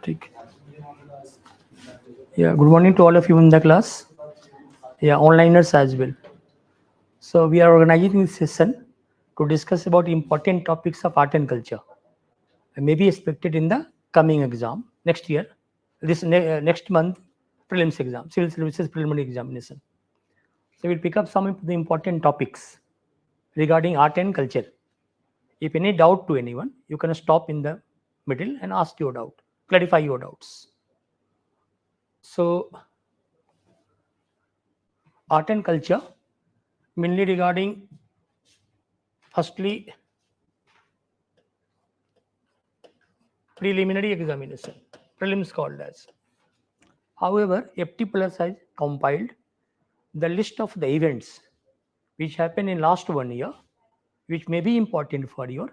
ठीक. Yeah, good morning to all of you in the class. Yeah, onliners as well. So we are organizing this session to discuss about important topics of art and culture. And may be expected in the coming exam next year, next month, prelims exam, civil services preliminary examination. So we'll pick up some of the important topics regarding art and culture. If any doubt to anyone, you can stop in the middle and ask your doubt, clarify your doubts. So art and culture, mainly regarding, firstly, preliminary examination, prelims called as. However, FT Plus has compiled the list of the events which happened in last 1 year, which may be important for your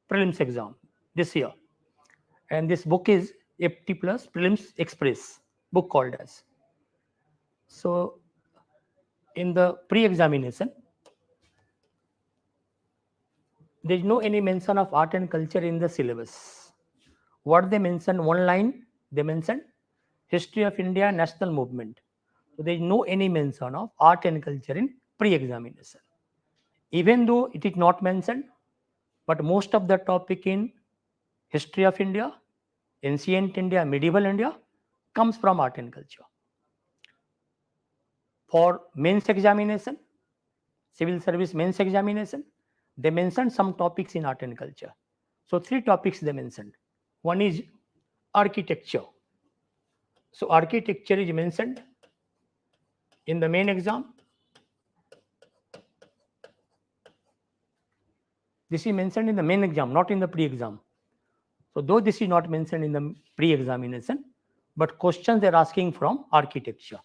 prelims exam this year. And this book is FT Plus Prelims Express, book called as. So in the pre-examination, there is no any mention of art and culture in the syllabus. What they mention, one line, they mentioned history of India, national movement. So there is no any mention of art and culture in pre-examination. Even though it is not mentioned, but most of the topic in history of India, ancient India, medieval India comes from art and culture. For mains examination, civil service mains examination, they mentioned some topics in art and culture. So 3 topics they mentioned. One is architecture. So architecture is mentioned in the main exam. This is mentioned in the main exam, not in the pre-exam. So though this is not mentioned in the pre-examination, but questions they're asking from architecture.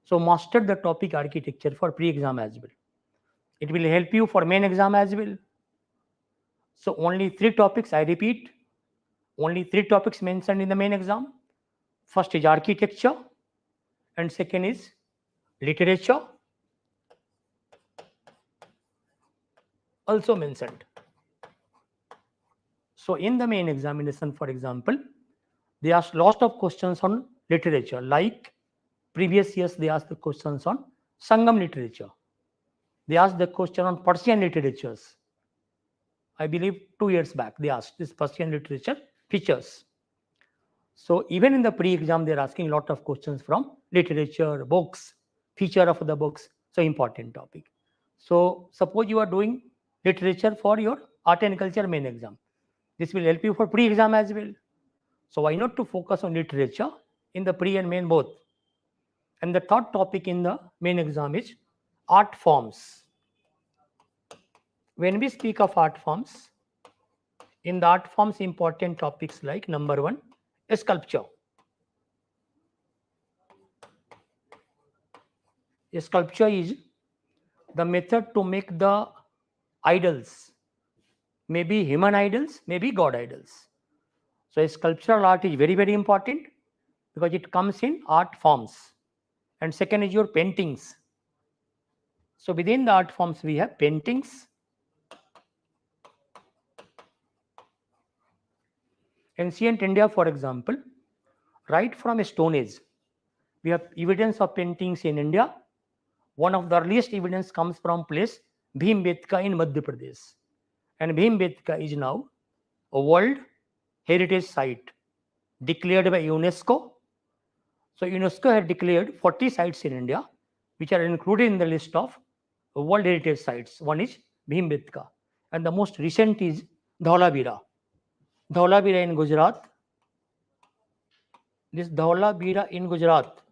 So master the topic architecture for pre-exam as well. It will help you for main exam as well. So only 3 topics, I repeat, only 3 topics mentioned in the main exam. First is architecture, and second is literature, also mentioned. So in the main examination, for example, they asked lots of questions on literature. Like previous years, they asked the questions on Sangam literature. They asked the question on Persian literatures. I believe 2 years back, they asked this Persian literature features. So even in the pre-exam, they're asking a lot of questions from literature, books, feature of the books. So important topic. So suppose you are doing literature for your art and culture main exam. This will help you for pre-exam as well. So why not to focus on literature in the pre and main both? And the third topic in the main exam is art forms. When we speak of art forms, in the art forms, important topics like number 1, sculpture. Sculpture is the method to make the idols, maybe human idols, maybe god idols. So sculptural art is very, very important because it comes in art forms. And second is your paintings. So within the art forms, we have paintings. Ancient India, for example, right from Stone Age, we have evidence of paintings in India. One of the earliest evidence comes from place Bhimbetka in Madhya Pradesh. And Bhimbetka is now a World Heritage Site declared by UNESCO. So UNESCO had declared 40 sites in India, which are included in the list of World Heritage Sites. One is Bhimbetka. And the most recent is Dhaulavira. Dhaulavira in Gujarat. This Dhaulavira in Gujarat,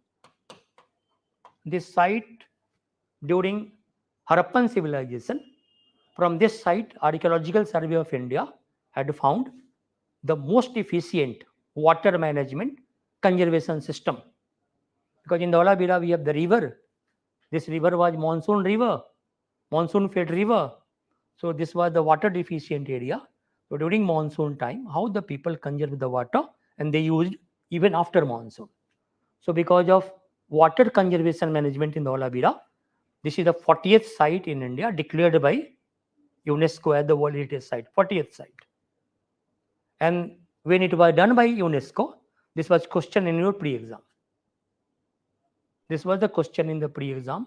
this site during Harappan civilization, from this site, Archaeological Survey of India had found the most efficient water management conservation system. Because in Dhaulavira, we have the river. This river was monsoon river, monsoon fed river. So this was the water deficient area. So during monsoon time, how the people conserve the water, and they used even after monsoon. So because of water conservation management in Dhaulavira, this is the 40th site in India declared by UNESCO as the World Heritage Site, 40th site. And when it was done by UNESCO, this was question in your pre-exam. This was the question in the pre-exam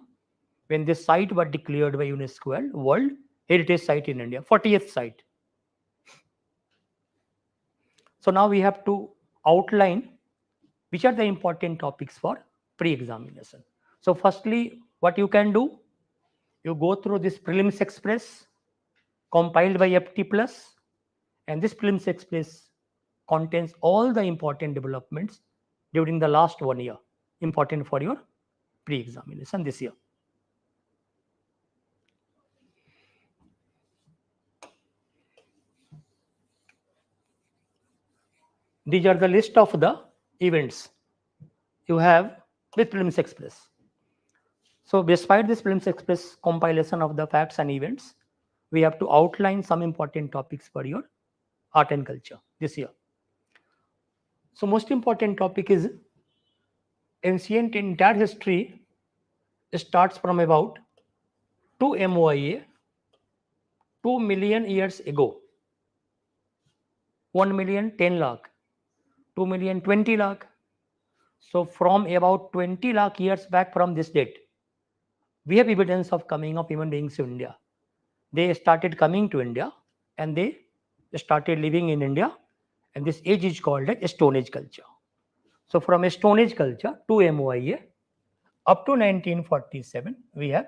when this site was declared by UNESCO World Heritage Site in India, 40th site. So now we have to outline which are the important topics for pre-examination. So firstly, what you can do, you go through this prelims express compiled by FT plus, and this prelims express contains all the important developments during the last 1 year, important for your pre-examination this year. These are the list of the events you have with prelims express. So despite this prelims express compilation of the facts and events, we have to outline some important topics for your art and culture this year. So most important topic is ancient entire history starts from about 2 MOIA, 2 million years ago, 1 million 10 lakh, 2 million 20 lakh. So from about 20 lakh years back from this date, we have evidence of coming of human beings to India. They started coming to India and they started living in India, and this age is called as Stone Age culture. So from Stone Age culture to MOIA up to 1947, we have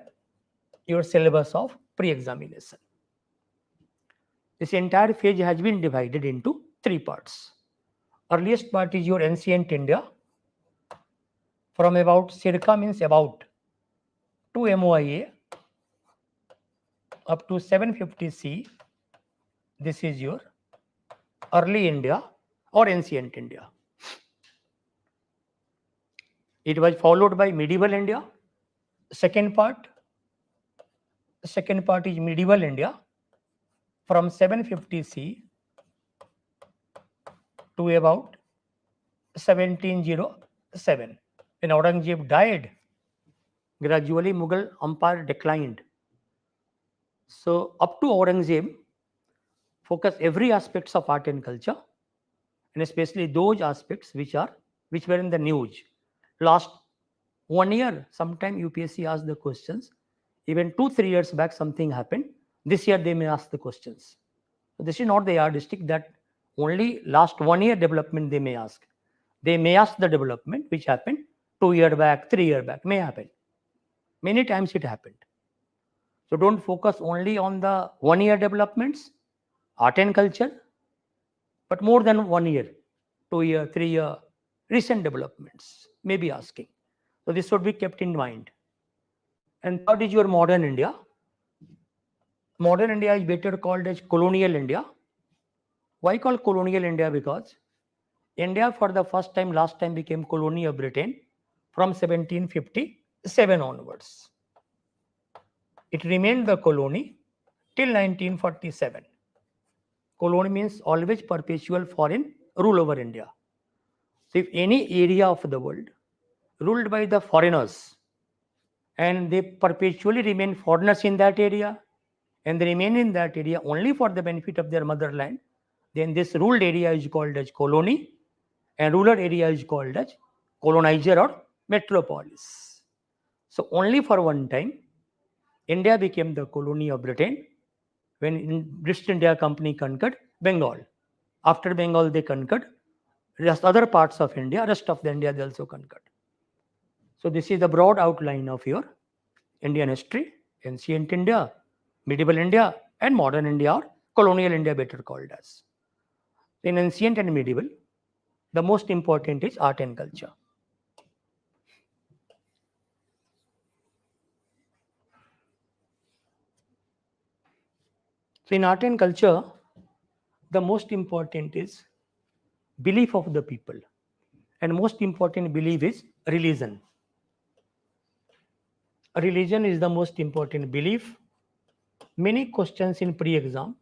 your syllabus of pre-examination. This entire phase has been divided into 3 parts. Earliest part is your ancient India, from about circa means about 2 MOIA up to 750 C. This is your early India or ancient India. It was followed by medieval India. Second part is medieval India from 750 C to about 1707. When Aurangzeb died, gradually Mughal empire declined. So up to Aurangzeb, focus every aspects of art and culture, and especially those aspects which were in the news. Last 1 year, sometime UPSC asked the questions. Even 2-3 years back, something happened. This year they may ask the questions. So this is not the yardstick that only last 1 year development they may ask. They may ask the development which happened 2 years back, 3 years back, may happen. Many times it happened. So don't focus only on the 1 year developments, art and culture, but more than 1 year, 2 year, 3 year, recent developments may be asking. So this should be kept in mind. And third is your modern India. Modern India is better called as colonial India. Why called colonial India? Because India for the first time, last time became colony of Britain from 1757 onwards. It remained the colony till 1947. Colony means always perpetual foreign rule over India. So if any area of the world ruled by the foreigners and they perpetually remain foreigners in that area and they remain in that area only for the benefit of their motherland, then this ruled area is called as colony and rural area is called as colonizer or metropolis. So only for one time, India became the colony of Britain when British India Company conquered Bengal. After Bengal, they conquered just other parts of India, rest of the India they also conquered. So this is the broad outline of your Indian history, ancient India, medieval India, and modern India or colonial India better called as. In ancient and medieval, the most important is art and culture. So in art and culture, the most important is belief of the people, and most important belief is religion. Religion is the most important belief. Many questions in pre-exam,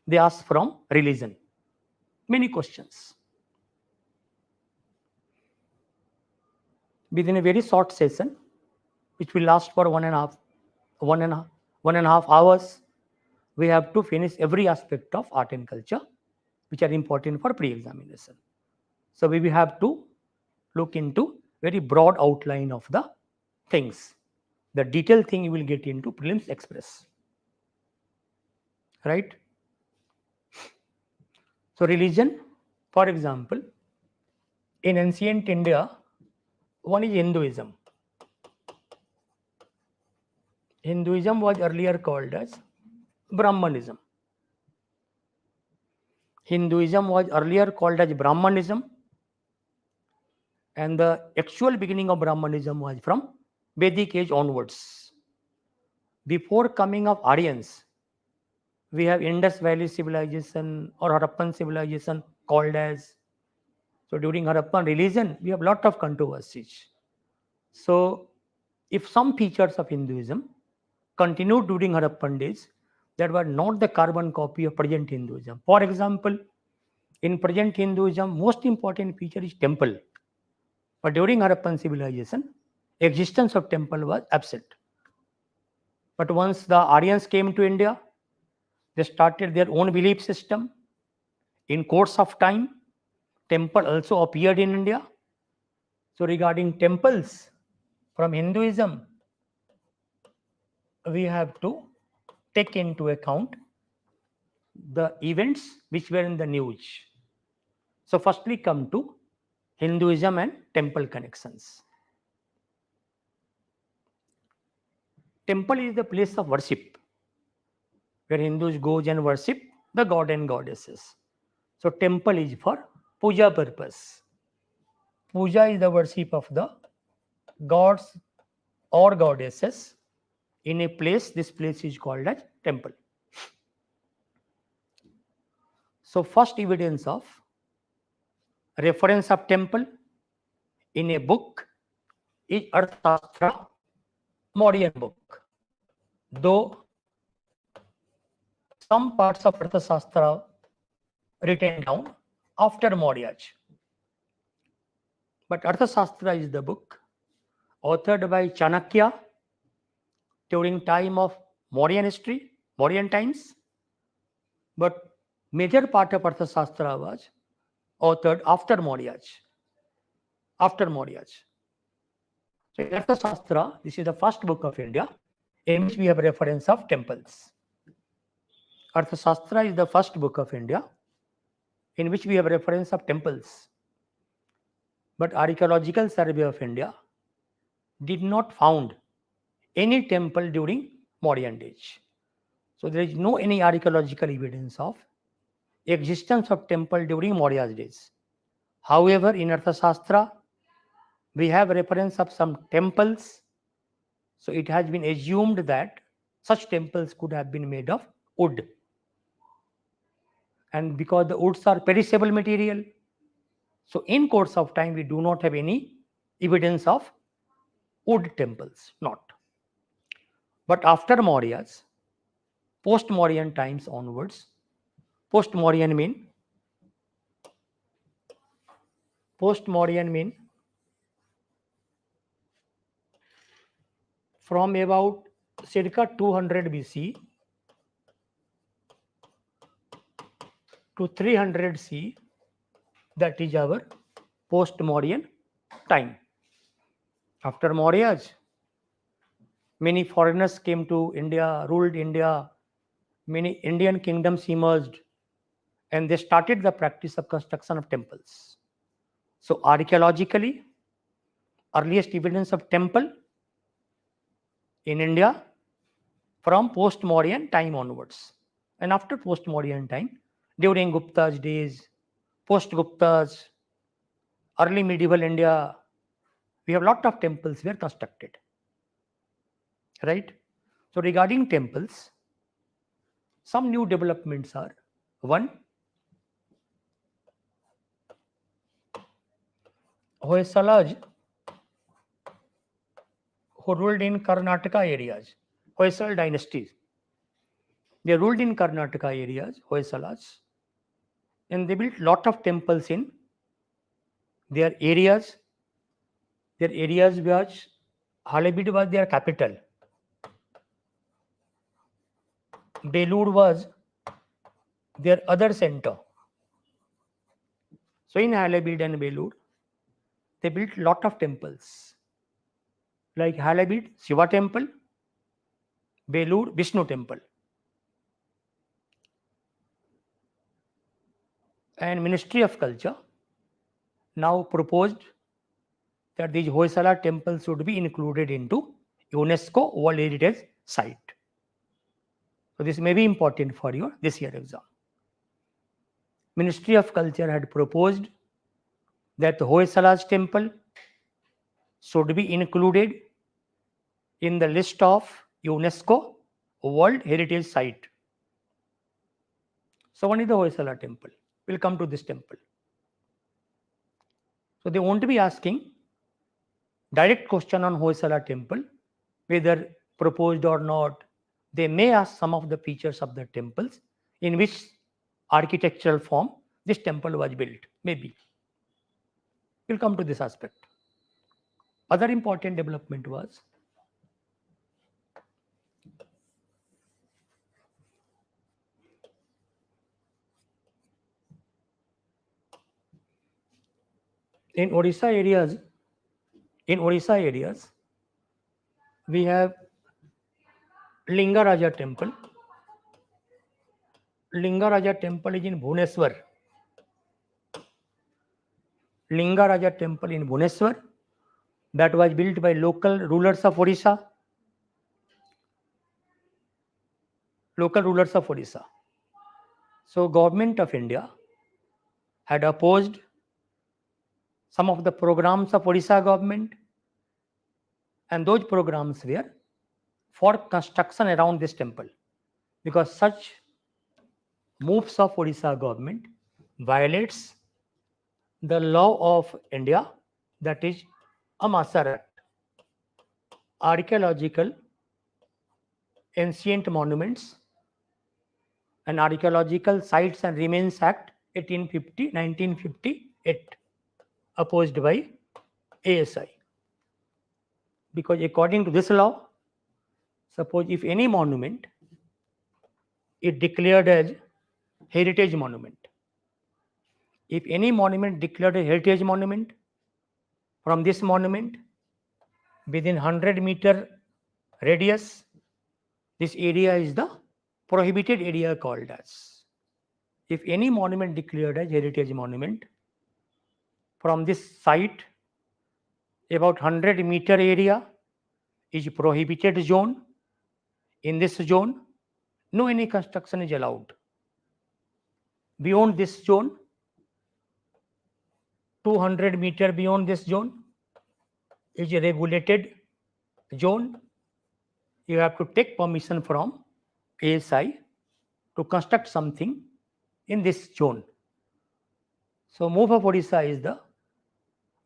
they ask from religion. Many questions. Within a very short session, which will last for 1.5 hours, we have to finish every aspect of art and culture. which are important for pre-examination. So we will have to look into very broad outline of the things. The detailed thing you will get into prelims express. Right? So religion, for example, in ancient India, one is Hinduism. Hinduism was earlier called as Brahmanism. Hinduism was earlier called as Brahmanism, and the actual beginning of Brahmanism was from Vedic age onwards. Before coming of Aryans, we have Indus Valley civilization or Harappan civilization called as. So during Harappan religion, we have lot of controversies. So if some features of Hinduism continued during Harappan days, that were not the carbon copy of present Hinduism. For example, in present Hinduism, most important feature is temple. But during Harappan civilization, existence of temple was absent. But once the Aryans came to India, they started their own belief system. In course of time, temple also appeared in India. So regarding temples from Hinduism, we have to take into account the events which were in the news. So firstly come to Hinduism and temple connections. Temple is the place of worship where Hindus go and worship the god and goddesses. So temple is for puja purpose. Puja is the worship of the gods or goddesses in a place. This place is called as temple. So first evidence of reference of temple in a book is Arthashastra, Mauryan book. Though some parts of Arthashastra written down after Mauryas. But Arthashastra is the book authored by Chanakya during time of Mauryan history, Mauryan times. But major part of Arthashastra was authored after Mauryas. After Mauryas. So in Arthashastra, this is the first book of India in which we have reference of temples. Arthashastra is the first book of India in which we have reference of temples. But Archaeological Survey of India did not found any temple during Mauryan age. So there is no any archaeological evidence of existence of temple during Maurya's days. However, in Arthashastra, we have reference of some temples. So it has been assumed that such temples could have been made of wood. And because the woods are perishable material, so in course of time, we do not have any evidence of wood temples, not. But after Mauryas, post-Mauryan times onwards, post-Mauryan mean from about circa 200 BC to 300 C, that is our post-Mauryan time. After Mauryas, many foreigners came to India, ruled India, many Indian kingdoms emerged, and they started the practice of construction of temples. So archaeologically, earliest evidence of temple in India from post-Mauryan time onwards. And after post-Mauryan time, during Gupta's days, post-Gupta's, early medieval India, we have lot of temples were constructed. Right? So regarding temples, some new developments are: one, Hoysalas, who ruled in Karnataka areas, Hoysal dynasties. They ruled in Karnataka areas, Hoysalas, and they built lot of temples in their areas. Their areas was Halebid was their capital. Belur was their other center. So in Halabeed and Belur, they built lot of temples. Like Halabeed, Shiva temple, Belur, Vishnu temple. And Ministry of Culture now proposed that these Hoysala temples should be included into UNESCO World Heritage Site. So this may be important for your this year exam. Ministry of Culture had proposed that the Hoysala's temple should be included in the list of UNESCO World Heritage Site. So one is the Hoysala temple. We'll come to this temple. So they won't be asking direct question on Hoysala temple, whether proposed or not. They may ask some of the features of the temples, in which architectural form this temple was built, maybe. We'll come to this aspect. Other important development was in Odisha areas, we have Lingaraja temple. Lingaraja temple is in Bhubaneswar. Lingaraja temple in Bhubaneswar, that was built by local rulers of Odisha. So government of India had opposed some of the programs of Odisha government, and those programs were for construction around this temple, because such moves of Odisha government violates the law of India, that is Amasar Act, Archaeological Ancient Monuments and Archaeological Sites and Remains Act 1958, opposed by ASI. Because according to this law, suppose if any monument is declared as heritage monument, if any monument declared a heritage monument, from this monument within 100-meter radius, this area is the prohibited area called as. If any monument declared as heritage monument, from this site about 100-meter area is prohibited zone. In this zone, no any construction is allowed. Beyond this zone, 200 meter beyond this zone is a regulated zone. You have to take permission from ASI to construct something in this zone. So move of Odisha is the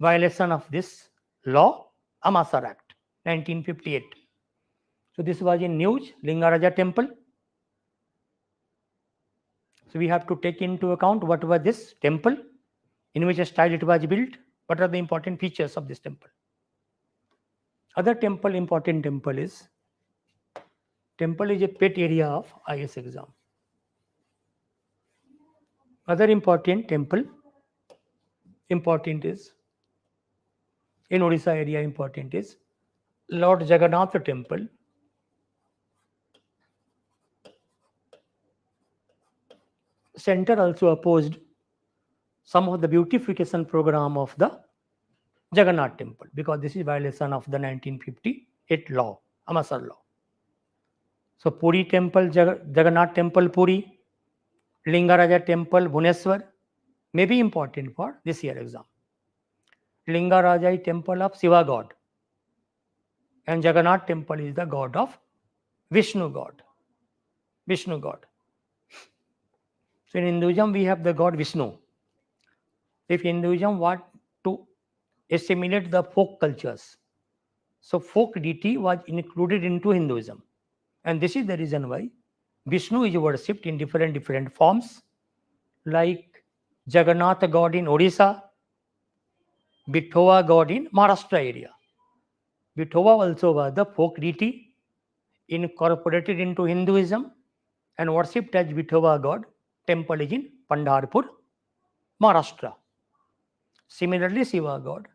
violation of this law, Amasar Act 1958. So this was in news, Lingaraja temple. So we have to take into account what was this temple, in which style it was built, what are the important features of this temple. Other important temple is a pet area of IS exam. Other important temple, is in Odisha area, important is Lord Jagannath temple. Center also opposed some of the beautification program of the Jagannath temple, because this is violation of the 1958 law, Amasar law. So Puri temple, Jagannath temple Puri, Lingaraja temple Bhubaneswar may be important for this year exam. Lingaraja is temple of Shiva god, and Jagannath temple is the god of Vishnu god. So in Hinduism we have the god Vishnu. If Hinduism want to assimilate the folk cultures, so folk deity was included into Hinduism, and this is the reason why Vishnu is worshipped in different forms, like Jagannath god in Odisha, Vithoba god in Maharashtra area. Vithoba also was the folk deity incorporated into Hinduism and worshipped as Vithoba god. Temple is in Pandharpur, Maharashtra. Similarly, Shiva god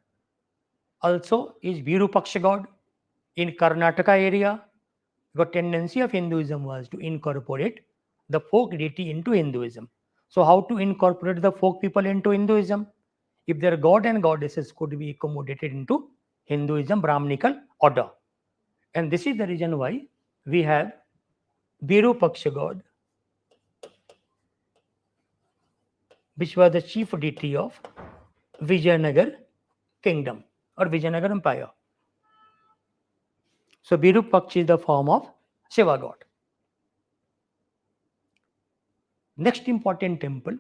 also is Virupaksha god in Karnataka area. The tendency of Hinduism was to incorporate the folk deity into Hinduism. So how to incorporate the folk people into Hinduism? If their god and goddesses could be accommodated into Hinduism Brahminical order. And this is the reason why we have Virupaksha god, which was the chief deity of Vijayanagar kingdom or Vijayanagar empire. So Virupaksha is the form of Shiva god. Next important temple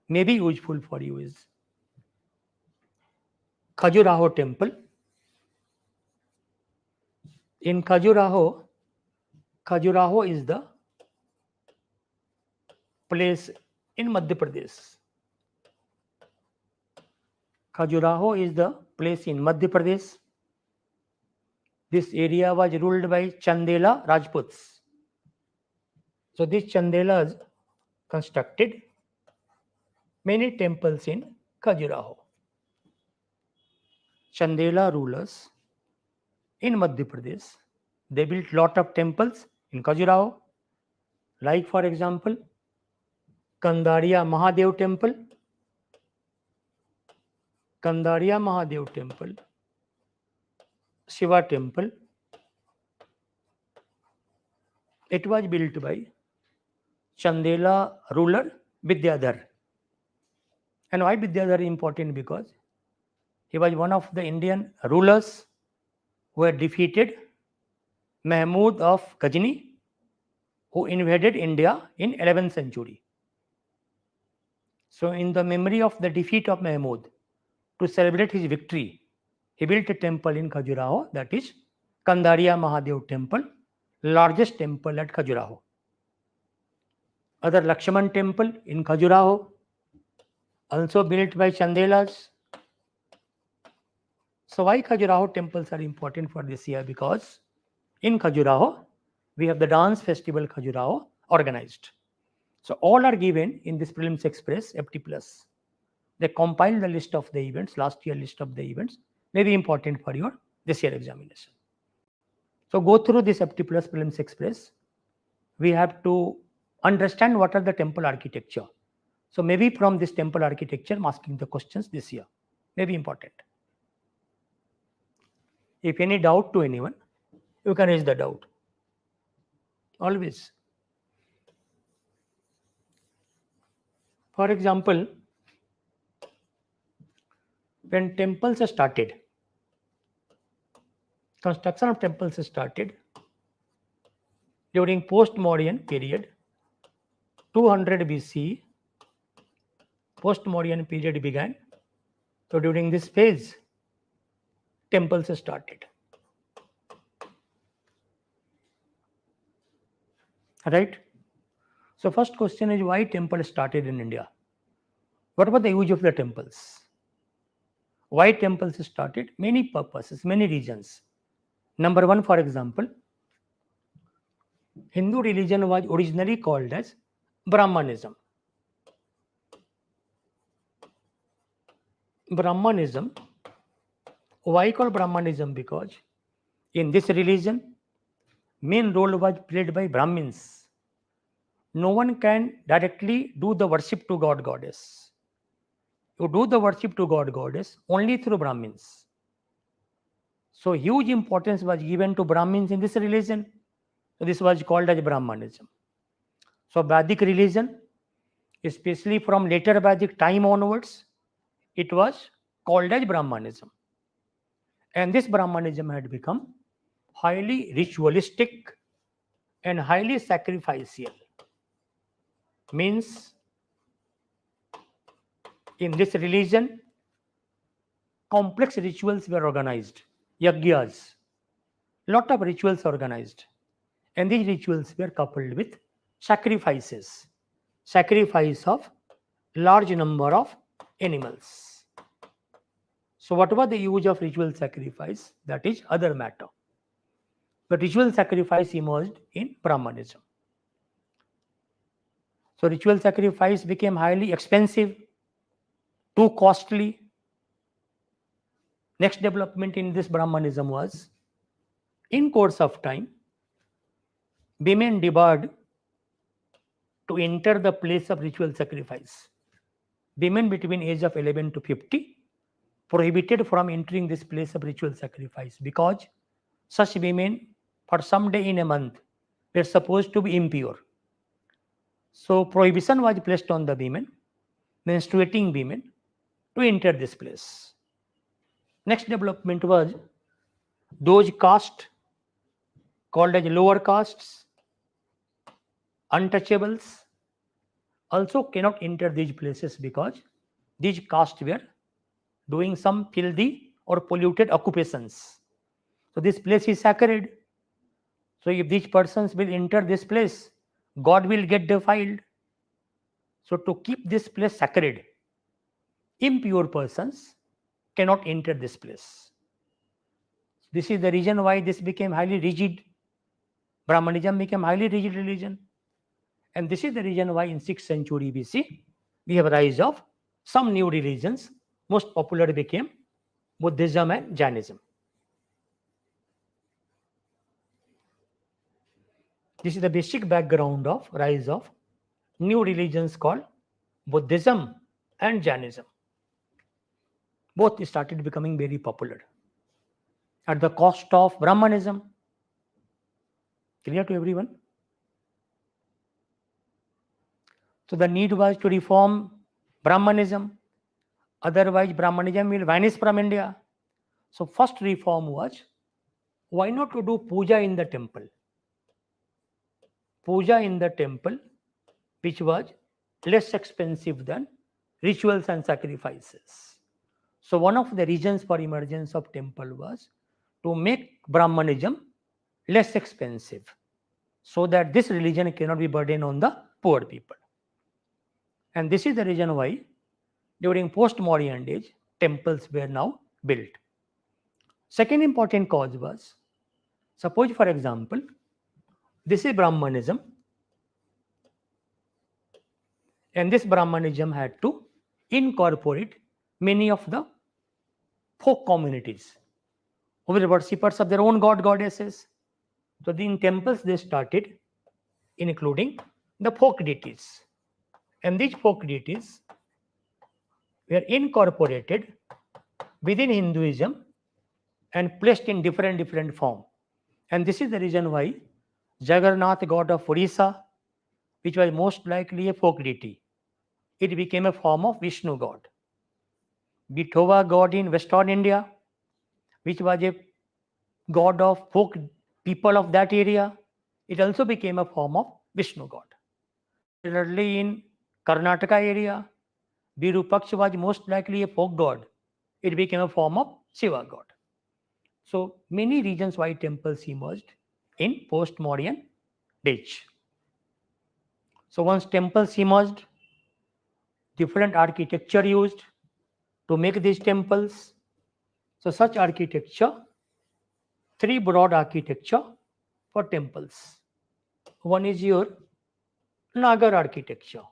may be useful for you is Khajuraho temple. In Khajuraho is the place in Madhya Pradesh. Khajuraho is the place in Madhya Pradesh. This area was ruled by Chandela Rajputs. So these Chandelas constructed many temples in Khajuraho. Chandela rulers in Madhya Pradesh, they built lot of temples in Khajuraho. Like for example, Kandaria Mahadev temple, Shiva temple. It was built by Chandela ruler Vidyadhar. And why Vidyadhar is important? Because he was one of the Indian rulers who had defeated Mahmud of Ghazni, who invaded India in 11th century. So in the memory of the defeat of Mahmud, to celebrate his victory, he built a temple in Khajuraho, that is Kandaria Mahadev temple, largest temple at Khajuraho. Other Lakshman temple in Khajuraho, also built by Chandelas. So why Khajuraho temples are important for this year? Because in Khajuraho, we have the dance festival Khajuraho organized. So all are given in this Prelims Express FT+. They compile the list of the events, last year list of the events, may be important for your this year examination. So go through this FT+ Prelims Express. We have to understand what are the temple architecture. So maybe from this temple architecture, I'm asking the questions this year. May be important. If any doubt to anyone, you can raise the doubt. Always. For example, when temples started, construction of temples started during post-Mauryan period, 200 BC, post-Mauryan period began. So during this phase, temples started. Right? So first question is why temple started in India? What was the use of the temples? Why temples started? Many purposes, many reasons. Number one, for example, Hindu religion was originally called as Brahmanism. Brahmanism. Why called Brahmanism? Because in this religion, main role was played by Brahmins. No one can directly do the worship to God, goddess. You do the worship to God, goddess only through Brahmins. So huge importance was given to Brahmins in this religion. So this was called as Brahmanism. So Vedic religion, especially from later Vedic time onwards, it was called as Brahmanism. And this Brahmanism had become highly ritualistic and highly sacrificial. Means in this religion, complex rituals were organized, yagyas, lot of rituals organized. And these rituals were coupled with sacrifices, sacrifice of large number of animals. So what was the use of ritual sacrifice? That is other matter. But ritual sacrifice emerged in Brahmanism. So ritual sacrifice became highly expensive, too costly. Next development in this Brahmanism was, in course of time, women debarred to enter the place of ritual sacrifice. Women between age of 11 to 50 prohibited from entering this place of ritual sacrifice because such women for some day in a month were supposed to be impure. So prohibition was placed on the women, menstruating women, to enter this place. Next development was, those castes called as lower castes, untouchables, also cannot enter these places because these castes were doing some filthy or polluted occupations. So this place is sacred. So if these persons will enter this place, God will get defiled. So to keep this place sacred, impure persons cannot enter this place. This is the reason why this became highly rigid. Brahmanism became highly rigid religion. And this is the reason why in 6th century BC, we have a rise of some new religions. Most popular became Buddhism and Jainism. This is the basic background of rise of new religions called Buddhism and Jainism. Both started becoming very popular at the cost of Brahmanism. Clear to everyone? So the need was to reform Brahmanism. Otherwise, Brahmanism will vanish from India. So first reform was, why not to do puja in the temple? Puja in the temple, which was less expensive than rituals and sacrifices. So one of the reasons for emergence of temple was to make Brahmanism less expensive, so that this religion cannot be burden on the poor people. And this is the reason why during post-modern age, temples were now built. Second important cause was, suppose for example, this is Brahmanism, and this Brahmanism had to incorporate many of the folk communities who were worshippers of their own god, goddesses. So in temples they started including the folk deities, and these folk deities were incorporated within Hinduism and placed in different form. And this is the reason why Jagannath, god of Orissa, which was most likely a folk deity, it became a form of Vishnu god. Vithoba god in Western India, which was a god of folk people of that area, it also became a form of Vishnu god. Similarly, in Karnataka area, Virupaksha was most likely a folk god. It became a form of Shiva god. So many reasons why temples emerged in postmodern age. So once temples emerged, different architecture used to make these temples. So such architecture, three broad architecture for temples. One is your Nagar architecture.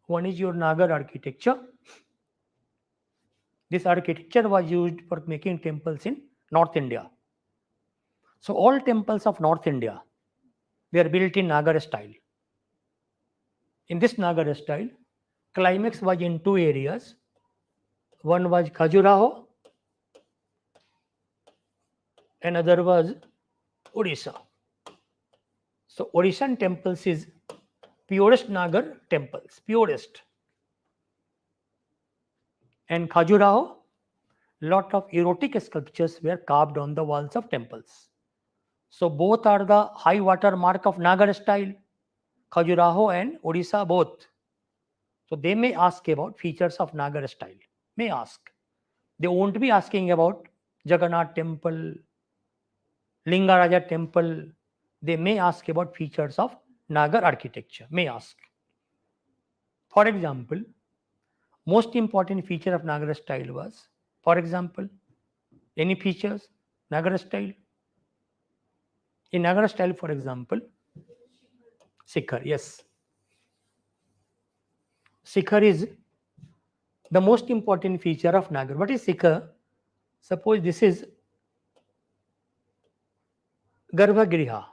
One is your Nagar architecture. This architecture was used for making temples in North India. So all temples of North India were built in Nagar style. In this Nagar style, climax was in two areas. One was Khajuraho, another was Odisha. So Odishan temples is purest Nagar temples, purest. And Khajuraho, lot of erotic sculptures were carved on the walls of temples. So both are the high water mark of Nagar style, Khajuraho and Odisha both. So they may ask about features of Nagar style, may ask. They won't be asking about Jagannath temple, Lingaraja temple. They may ask about features of Nagar architecture, may ask. For example, most important feature of Nagar style was, for example, any features, Nagar style? In Nagar style, for example, Sikhar, yes. Sikhar is The most important feature of Nagar. What is Sikhar? Suppose this is Garbhagriha.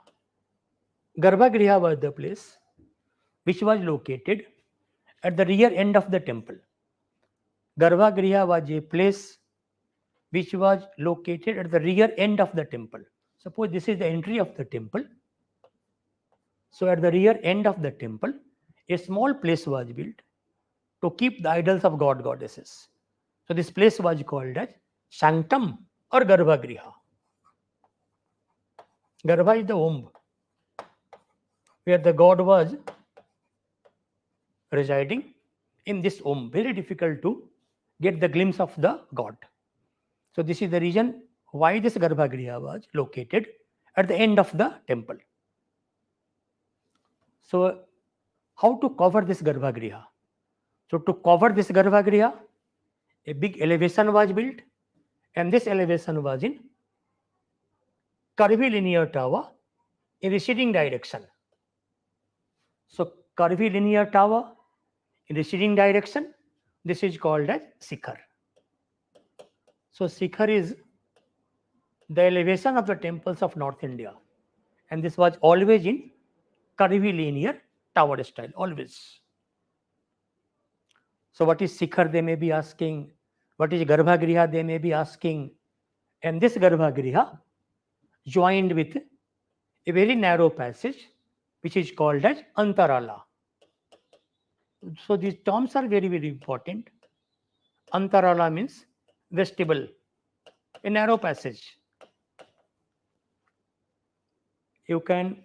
Garbhagriha was the place which was located at the rear end of the temple. Garbhagriha was a place which was located at the rear end of the temple. Suppose this is the entry of the temple. So at the rear end of the temple, a small place was built to keep the idols of god goddesses. So this place was called as Sanctum or Garbhagriha. Garbha is the womb where the god was residing. In this womb, very difficult to get the glimpse of the god. So this is the reason why this Garbhagriha was located at the end of the temple. So how to cover this Garbhagriha? So to cover this Garbhagriha, a big elevation was built, and this elevation was in curvilinear tower in receding direction. So curvilinear tower in receding direction, this is called as Sikhar. So Sikhar is the elevation of the temples of North India, and this was always in curvilinear tower style, always. So what is Sikhar, they may be asking. What is Garbhagriha, they may be asking. And this Garbhagriha joined with a very narrow passage which is called as Antarala. So these terms are very, very important. Antarala means vestibule, a narrow passage. You can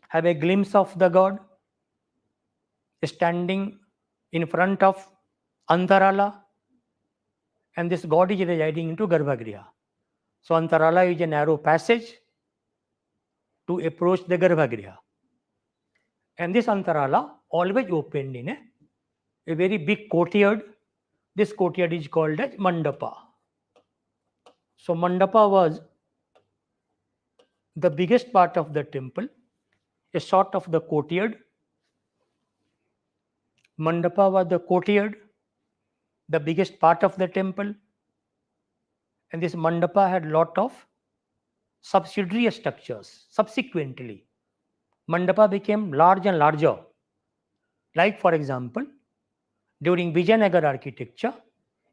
have a glimpse of the god standing in front of Antarala, and this god is residing into Garbhagriha. So Antarala is a narrow passage to approach the Garbhagriha. And this Antarala always opened in a very big courtyard. This courtyard is called as Mandapa. So Mandapa was the biggest part of the temple, a sort of the courtyard. Mandapa was the courtyard, the biggest part of the temple. And this Mandapa had lot of subsidiary structures. Subsequently, Mandapa became large and larger. Like for example, during Vijayanagar architecture,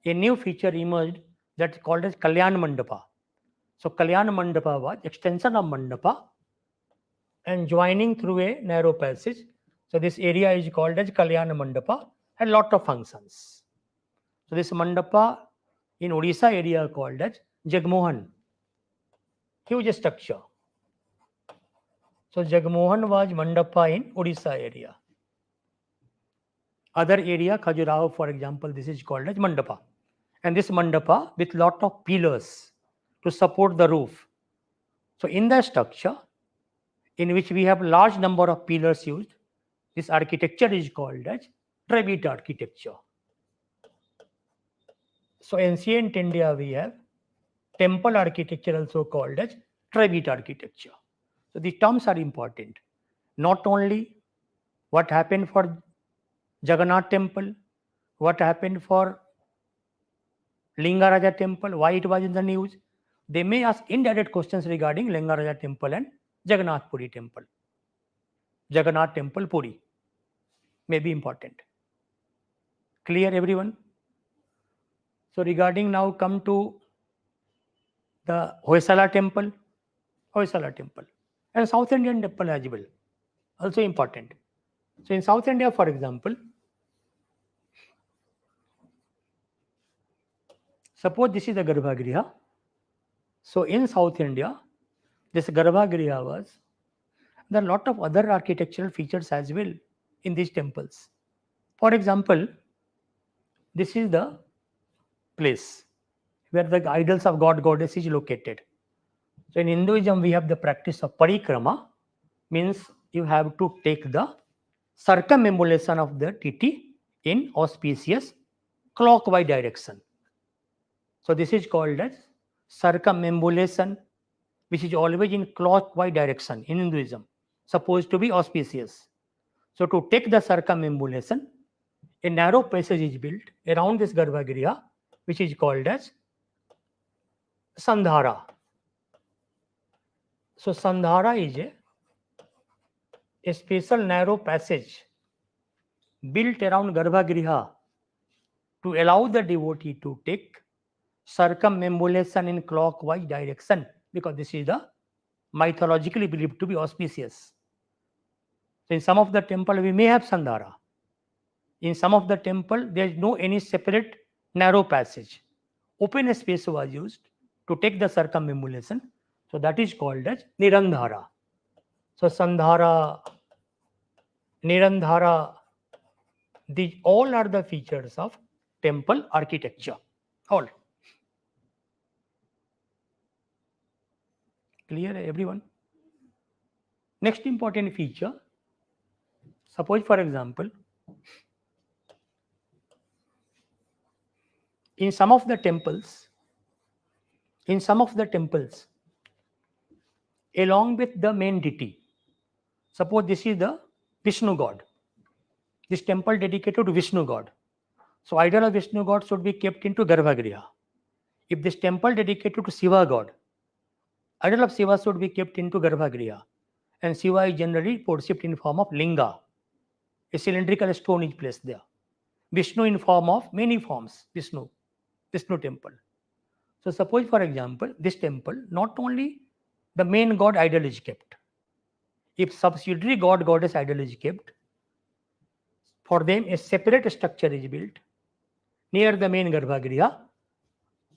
a new feature emerged that is called as Kalyan Mandapa. So Kalyan Mandapa was extension of Mandapa and joining through a narrow passage. So this area is called as Kalyan Mandapa, had lot of functions. So this Mandapa in Odisha area called as Jagmohan, huge structure. So Jagmohan was Mandapa in Odisha area. Other area, Khajuraho for example, this is called as Mandapa. And this Mandapa with lot of pillars to support the roof. So in the structure in which we have large number of pillars used, this architecture is called as Dravid architecture. So ancient India we have temple architecture also called as Dravid architecture. So the terms are important. Not only what happened for Jagannath temple, what happened for Lingaraja temple, why it was in the news. They may ask indirect questions regarding Lingaraja temple and Jagannath Puri temple. Jagannath temple Puri may be important. Clear everyone? So regarding now come to the Hoysala temple and South Indian temple as well, also important. So in South India for example, suppose this is the Garbhagriha. So in South India, this Garbhagriha was, there are a lot of other architectural features as well in these temples. For example, this is the place where the idols of god goddess is located. So in Hinduism, we have the practice of parikrama, means you have to take the circumambulation of the deity in auspicious clockwise direction. So this is called as circumambulation, which is always in clockwise direction in Hinduism, supposed to be auspicious. So to take the circumambulation, a narrow passage is built around this Garbhagriha, which is called as Sandhara. So Sandhara is a special narrow passage built around Garbhagriha to allow the devotee to take circumambulation in clockwise direction, because this is the mythologically believed to be auspicious. So in some of the temple we may have Sandhara. In some of the temple there is no any separate narrow passage. Open space was used to take the circumambulation. So that is called as Nirandhara. So Sandhara, Nirandhara, these all are the features of temple architecture. All. Clear, everyone? Next important feature, suppose for example, in some of the temples, along with the main deity, suppose this is the Vishnu god, this temple dedicated to Vishnu god. So idol of Vishnu god should be kept into Garbhagriha. If this temple dedicated to Shiva god, idol of Shiva should be kept into Garbhagriha. And Shiva is generally worshipped in form of linga. A cylindrical stone is placed there. Vishnu in form of many forms, Vishnu temple. So suppose for example, this temple, not only the main god idol is kept. If subsidiary god goddess idol is kept, for them a separate structure is built near the main Garbhagriha.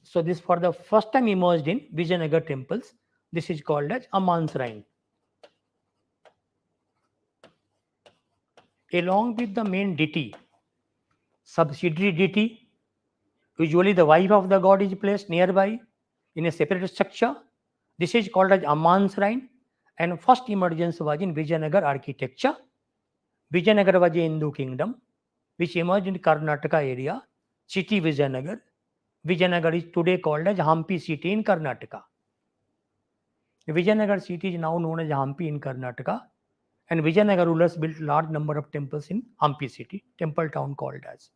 So this for the first time emerged in Vijayanagar temples. This is called as Amman shrine. Along with the main deity, subsidiary deity, usually the wife of the god is placed nearby in a separate structure. This is called as Amman shrine, and first emergence was in Vijayanagar architecture. Vijayanagar was a Hindu kingdom which emerged in Karnataka area, city Vijayanagar. Vijayanagar is today called as Hampi city in Karnataka. Vijayanagar city is now known as Hampi in Karnataka, and Vijayanagar rulers built large number of temples in Hampi city, temple town called as.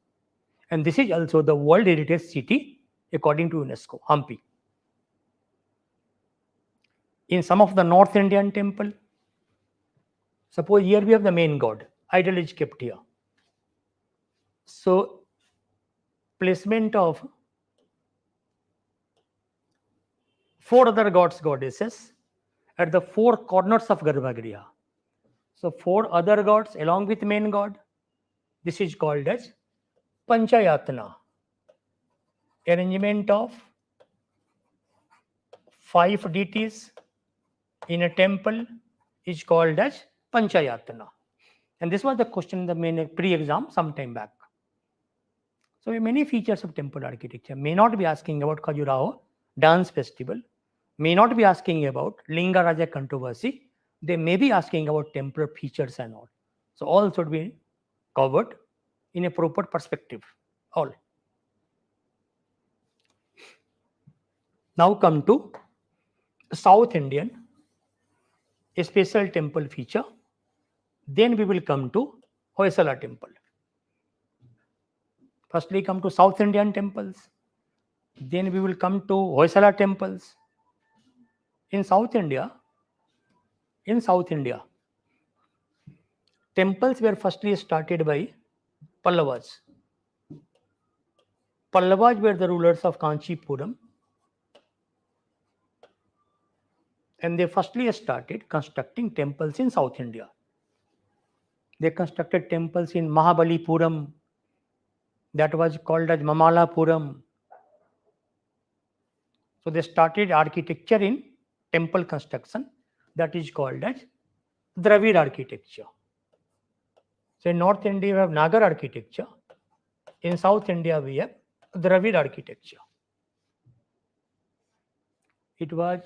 And this is also the World Heritage City according to UNESCO, Hampi. In some of the North Indian temple, suppose here we have the main god, idol is kept here. So placement of 4 other gods, goddesses at the 4 corners of Garbhagriha. So 4 other gods along with main god. This is called as Panchayatana. Arrangement of 5 deities in a temple is called as Panchayatana. And this was the question in the main pre-exam some time back. So many features of temple architecture. May not be asking about Khajuraho dance festival, may not be asking about Linga Raja controversy. They may be asking about temple features and all. So all should be covered in a proper perspective. All. Now come to South Indian, a special temple feature. Then we will come to Hoysala temple. Firstly come to South Indian temples. Then we will come to Hoysala temples. In South India, temples were firstly started by Pallavas. Pallavas were the rulers of Kanchipuram, and they firstly started constructing temples in South India. They constructed temples in Mahabalipuram, that was called as Mamalapuram. So they started architecture in temple construction, that is called as Dravid architecture. So in North India we have Nagar architecture. In South India we have Dravid architecture. It was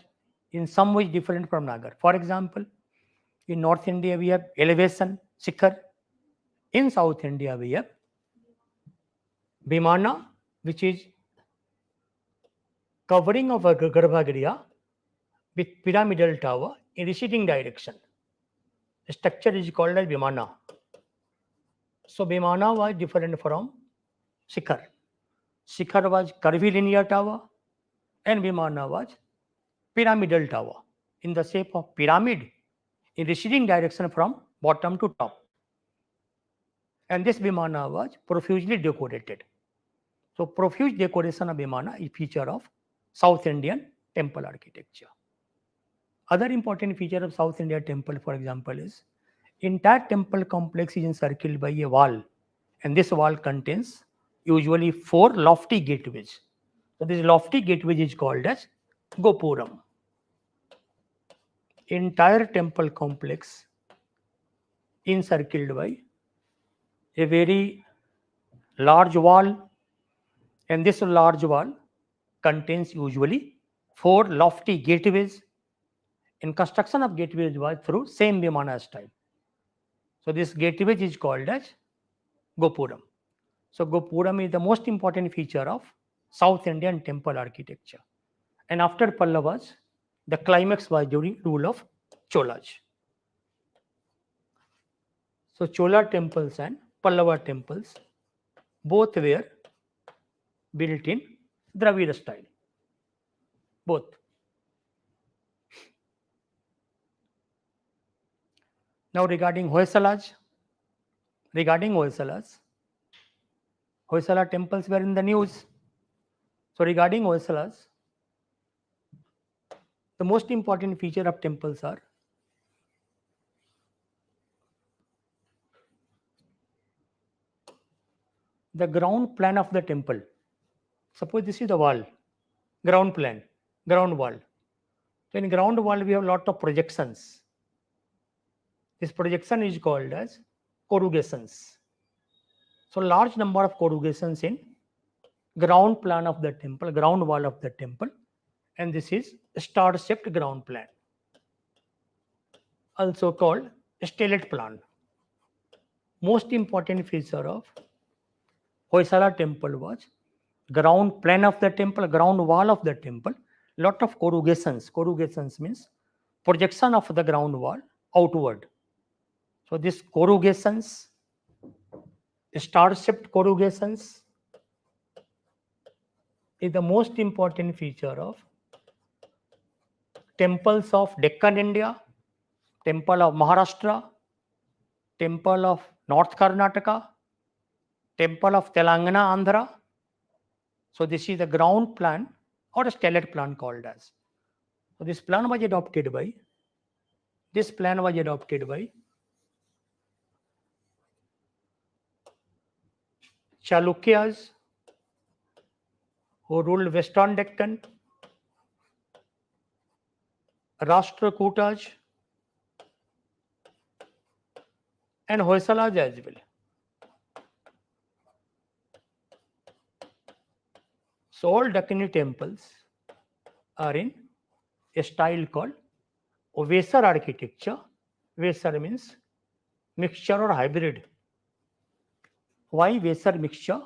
in some ways different from Nagar. For example, in North India we have elevation, Shikhar. In South India we have Vimana, which is covering of a Garbhagriha with pyramidal tower in receding direction. The structure is called as Vimana. So Vimana was different from Shikhar. Shikhar was curvilinear tower and Vimana was pyramidal tower in the shape of pyramid in receding direction from bottom to top. And this Vimana was profusely decorated. So profuse decoration of Vimana is feature of South Indian temple architecture. Other important feature of South India temple, for example, is entire temple complex is encircled by a wall, and this wall contains usually 4 lofty gateways. So this lofty gateway is called as Gopuram. Entire temple complex encircled by a very large wall, and this large wall contains usually 4 lofty gateways. In construction of gateways was through same Vimana style. So this gateway is called as Gopuram. So Gopuram is the most important feature of South Indian temple architecture. And after Pallavas, the climax was during rule of Cholas. So Chola temples and Pallava temples both were built in Dravida style. Both. Now regarding Hoysalas, Hoysala temples were in the news. So regarding Hoysalas, the most important feature of temples are the ground plan of the temple. Suppose this is the wall, ground plan, ground wall. So in ground wall, we have a lot of projections. This projection is called as corrugations. So large number of corrugations in ground plan of the temple, ground wall of the temple, and this is star-shaped ground plan, also called stellate plan. Most important feature of Hoysala temple was ground plan of the temple, ground wall of the temple, lot of corrugations. Corrugations means projection of the ground wall outward. So this corrugations, star-shaped corrugations, is the most important feature of temples of Deccan India, temple of Maharashtra, temple of North Karnataka, temple of Telangana, Andhra. So this is the ground plan or a stellate plan called as. So this plan was adopted by Chalukyas, who ruled Western Deccan, Rashtrakutas, and Hoysalas as well. So all Deccani temples are in a style called Vesar architecture. Vesar means mixture or hybrid. Why Vesar mixture?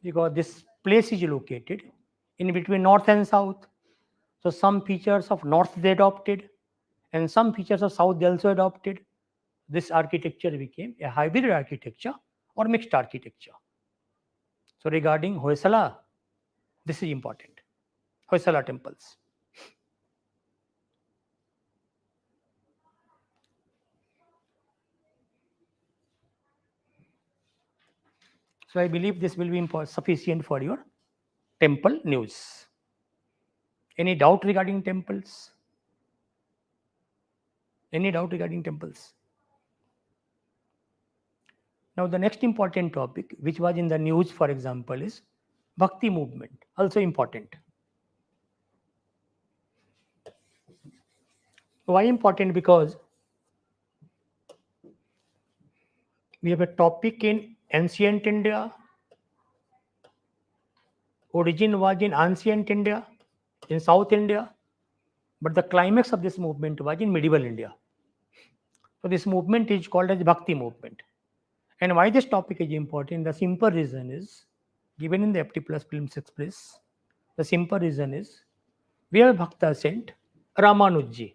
Because this place is located in between north and south. So some features of north they adopted and some features of south they also adopted. This architecture became a hybrid architecture or mixed architecture. So regarding Hoysala, this is important. Hoysala temples. So I believe this will be sufficient for your temple news. Any doubt regarding temples? Any doubt regarding temples? Now the next important topic which was in the news, for example, is Bhakti movement, also important. Why important? Because we have a topic in ancient India. Origin was in ancient India, in South India, but the climax of this movement was in medieval India. So this movement is called as Bhakti movement. And why this topic is important? The simple reason is given in the FT Plus Films Express. The simple reason is we have Bhakta saint Ramanujji,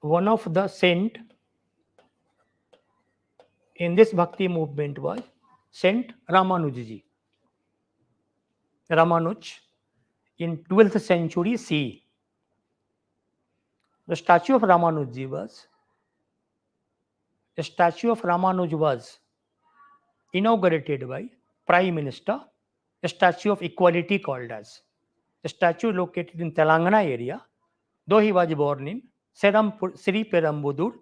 one of the saint In this Bhakti movement was Saint Ramanujaji. Ramanuj in 12th century CE. The statue of Ramanuj was inaugurated by Prime Minister, a statue of equality called as. A statue located in Telangana area, though he was born in Sri Perumbudur,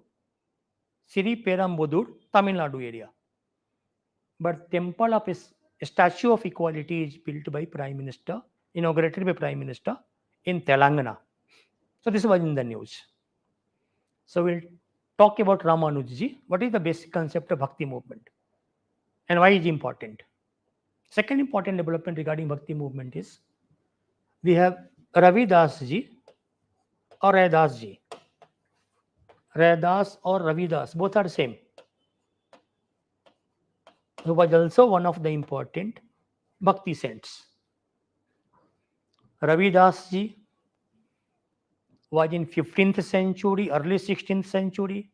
Tamil Nadu area. But temple of a statue of equality is built by Prime Minister, inaugurated by Prime Minister in Telangana. So this was in the news. So we'll talk about Ramanujaji. What is the basic concept of Bhakti movement and why is it important? Second important development regarding Bhakti movement is we have Ravidas ji or Raidas ji. Raidas or Ravidas, both are same. Who was also one of the important Bhakti saints. Ravidas ji was in 15th century, early 16th century,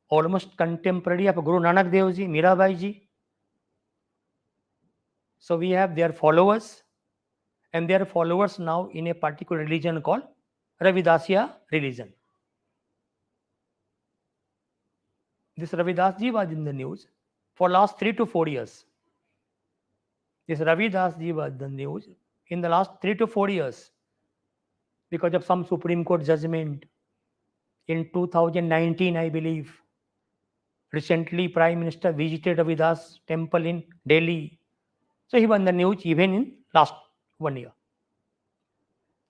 almost contemporary of Guru Nanak Dev ji, Mirabai ji. So we have their followers, and their followers now in a particular religion called Ravidasya religion. This Ravidas ji was in the news for last 3 to 4 years. This Ravidas ji was in the news in the last 3 to 4 years because of some Supreme Court judgment in 2019, I believe. Recently, Prime Minister visited Ravidas temple in Delhi. So he was in the news even in last 1 year.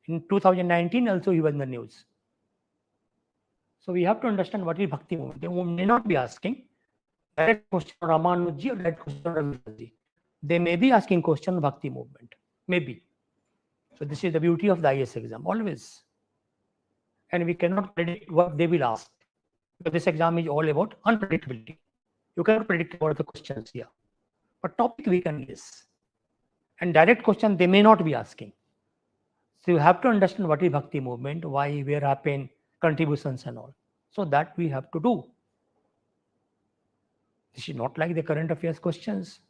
In 2019 also he was in the news. So we have to understand what is Bhakti movement. They may not be asking direct question on Ramanuji or direct question on Ravidaji. They may be asking question on Bhakti movement. Maybe. So this is the beauty of the IS exam, always. And we cannot predict what they will ask. Because this exam is all about unpredictability. You cannot predict about the questions here. But topic we can guess. And direct question they may not be asking. So you have to understand what is Bhakti movement, why, where happen, contributions and all. So that we have to do. This is not like the current affairs questions.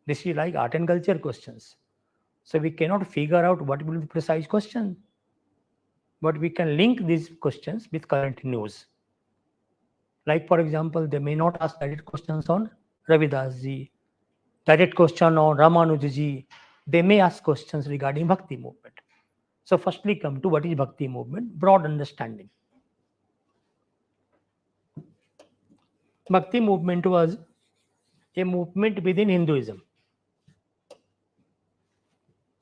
This is like art and culture questions. So we cannot figure out what will be the precise question. But we can link these questions with current news. Like for example, they may not ask direct questions on Ravidas ji, direct question on Ramanujaji. They may ask questions regarding Bhakti movement. So firstly come to what is Bhakti movement, broad understanding. Bhakti movement was a movement within Hinduism.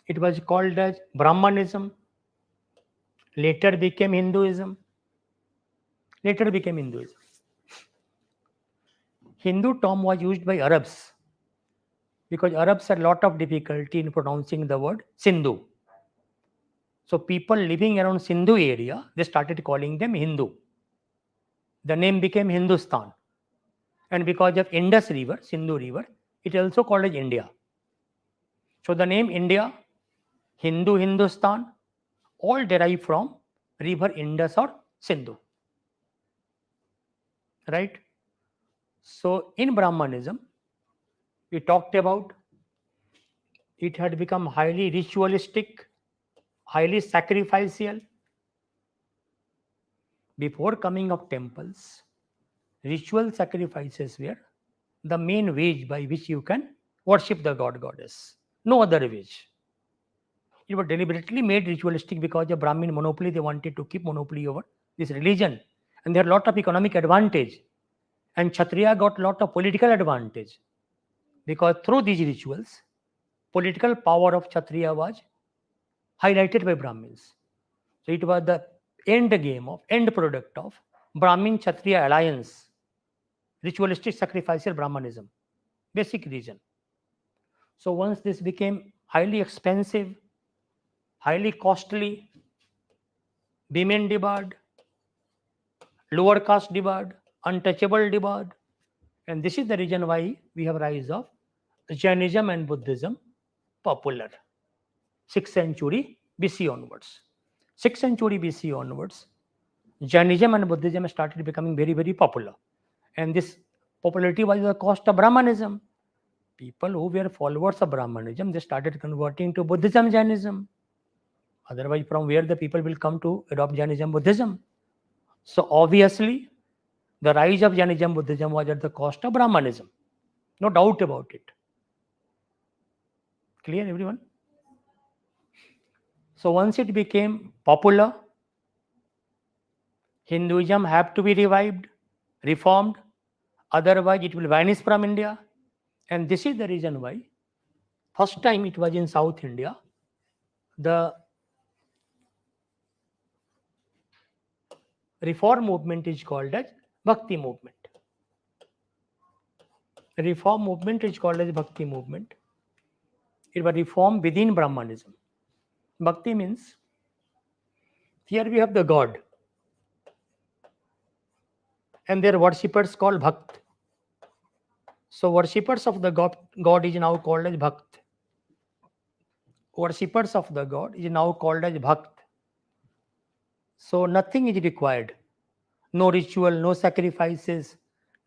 It was called as Brahmanism, later became Hinduism. Hindu term was used by Arabs because Arabs had a lot of difficulty in pronouncing the word Sindhu. So people living around Sindhu area, they started calling them Hindu. The name became Hindustan. And because of Indus River, Sindhu River, it also called as India. So the name India, Hindu, Hindustan, all derive from river Indus or Sindhu. Right? So in Brahmanism, we talked about it had become highly ritualistic, highly sacrificial. Before coming of temples, ritual sacrifices were the main way by which you can worship the god, goddess. No other way. It was deliberately made ritualistic because of Brahmin monopoly. They wanted to keep monopoly over this religion. And there are a lot of economic advantage. And Kshatriya got a lot of political advantage. Because through these rituals, political power of Kshatriya was highlighted by Brahmins. So it was the end product of Brahmin Kshatriya alliance, ritualistic sacrificial Brahmanism, basic reason. So once this became highly expensive, highly costly, women debarred, lower caste debarred, untouchable debarred, and this is the reason why we have rise of Jainism and Buddhism popular. 6th century BC onwards. 6th century BC onwards, Jainism and Buddhism started becoming very, very popular. And this Popularity was the cost of Brahmanism. People who were followers of Brahmanism, they started converting to Buddhism, Jainism. Otherwise, from where the people will come to adopt Jainism, Buddhism? So obviously, the rise of Jainism, Buddhism was at the cost of Brahmanism. No doubt about it. Clear, everyone? So once it became popular, Hinduism had to be revived, reformed. Otherwise, it will vanish from India. And this is the reason why, first time it was in South India, the reform movement is called as Bhakti movement. Reform movement is called as Bhakti movement. It was reform within Brahmanism. Bhakti means, here we have the God, and their worshippers called Bhakt. So worshippers of the God is now called as Bhakt. Worshippers of the God is now called as Bhakt. So nothing is required. No ritual, no sacrifices,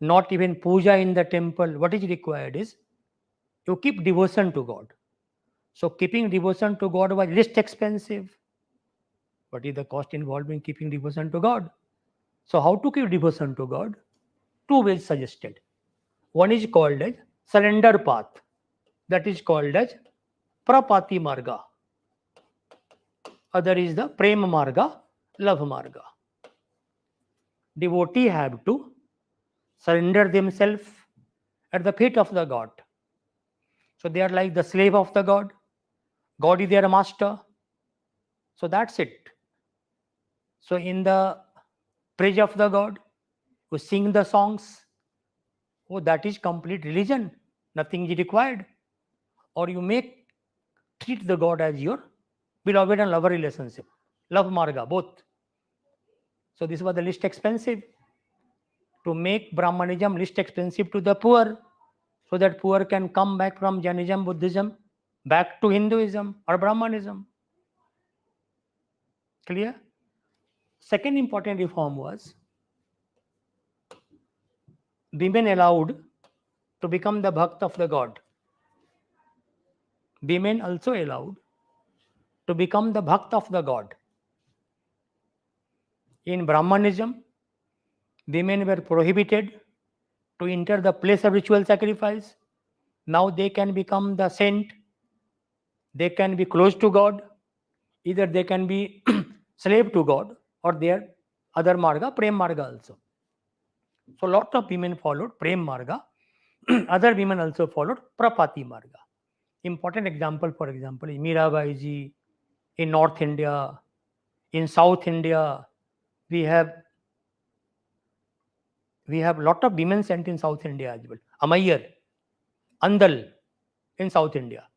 not even puja in the temple. What is required is you keep devotion to God. So keeping devotion to God was least expensive. What is the cost involved in keeping devotion to God? So how to keep devotion to God? Two ways suggested. One is called as surrender path. That is called as prapati marga. Other is the prema marga, love marga. Devotee have to surrender themselves at the feet of the God. So they are like the slave of the God. God is their master. So that's it. So in the praise of the God, you sing the songs. Oh, that is complete religion. Nothing is required. Or you treat the God as your beloved and lover relationship. Love marga, both. So this was the least expensive. To make Brahmanism least expensive to the poor, so that poor can come back from Jainism, Buddhism, back to Hinduism or Brahmanism. Clear? Second important reform was women allowed to become the Bhakt of the God. Women also allowed to become the Bhakt of the God. In Brahmanism, women were prohibited to enter the place of ritual sacrifice. Now they can become the saint. They can be close to God. Either they can be slave to God or their other marga, prem marga also. So lot of women followed prem marga. Other women also followed prapati marga. Important example, for example, is Mirabai ji in North India. In South India, we have lot of women sent in South India as well. Amayar, Andal in South India.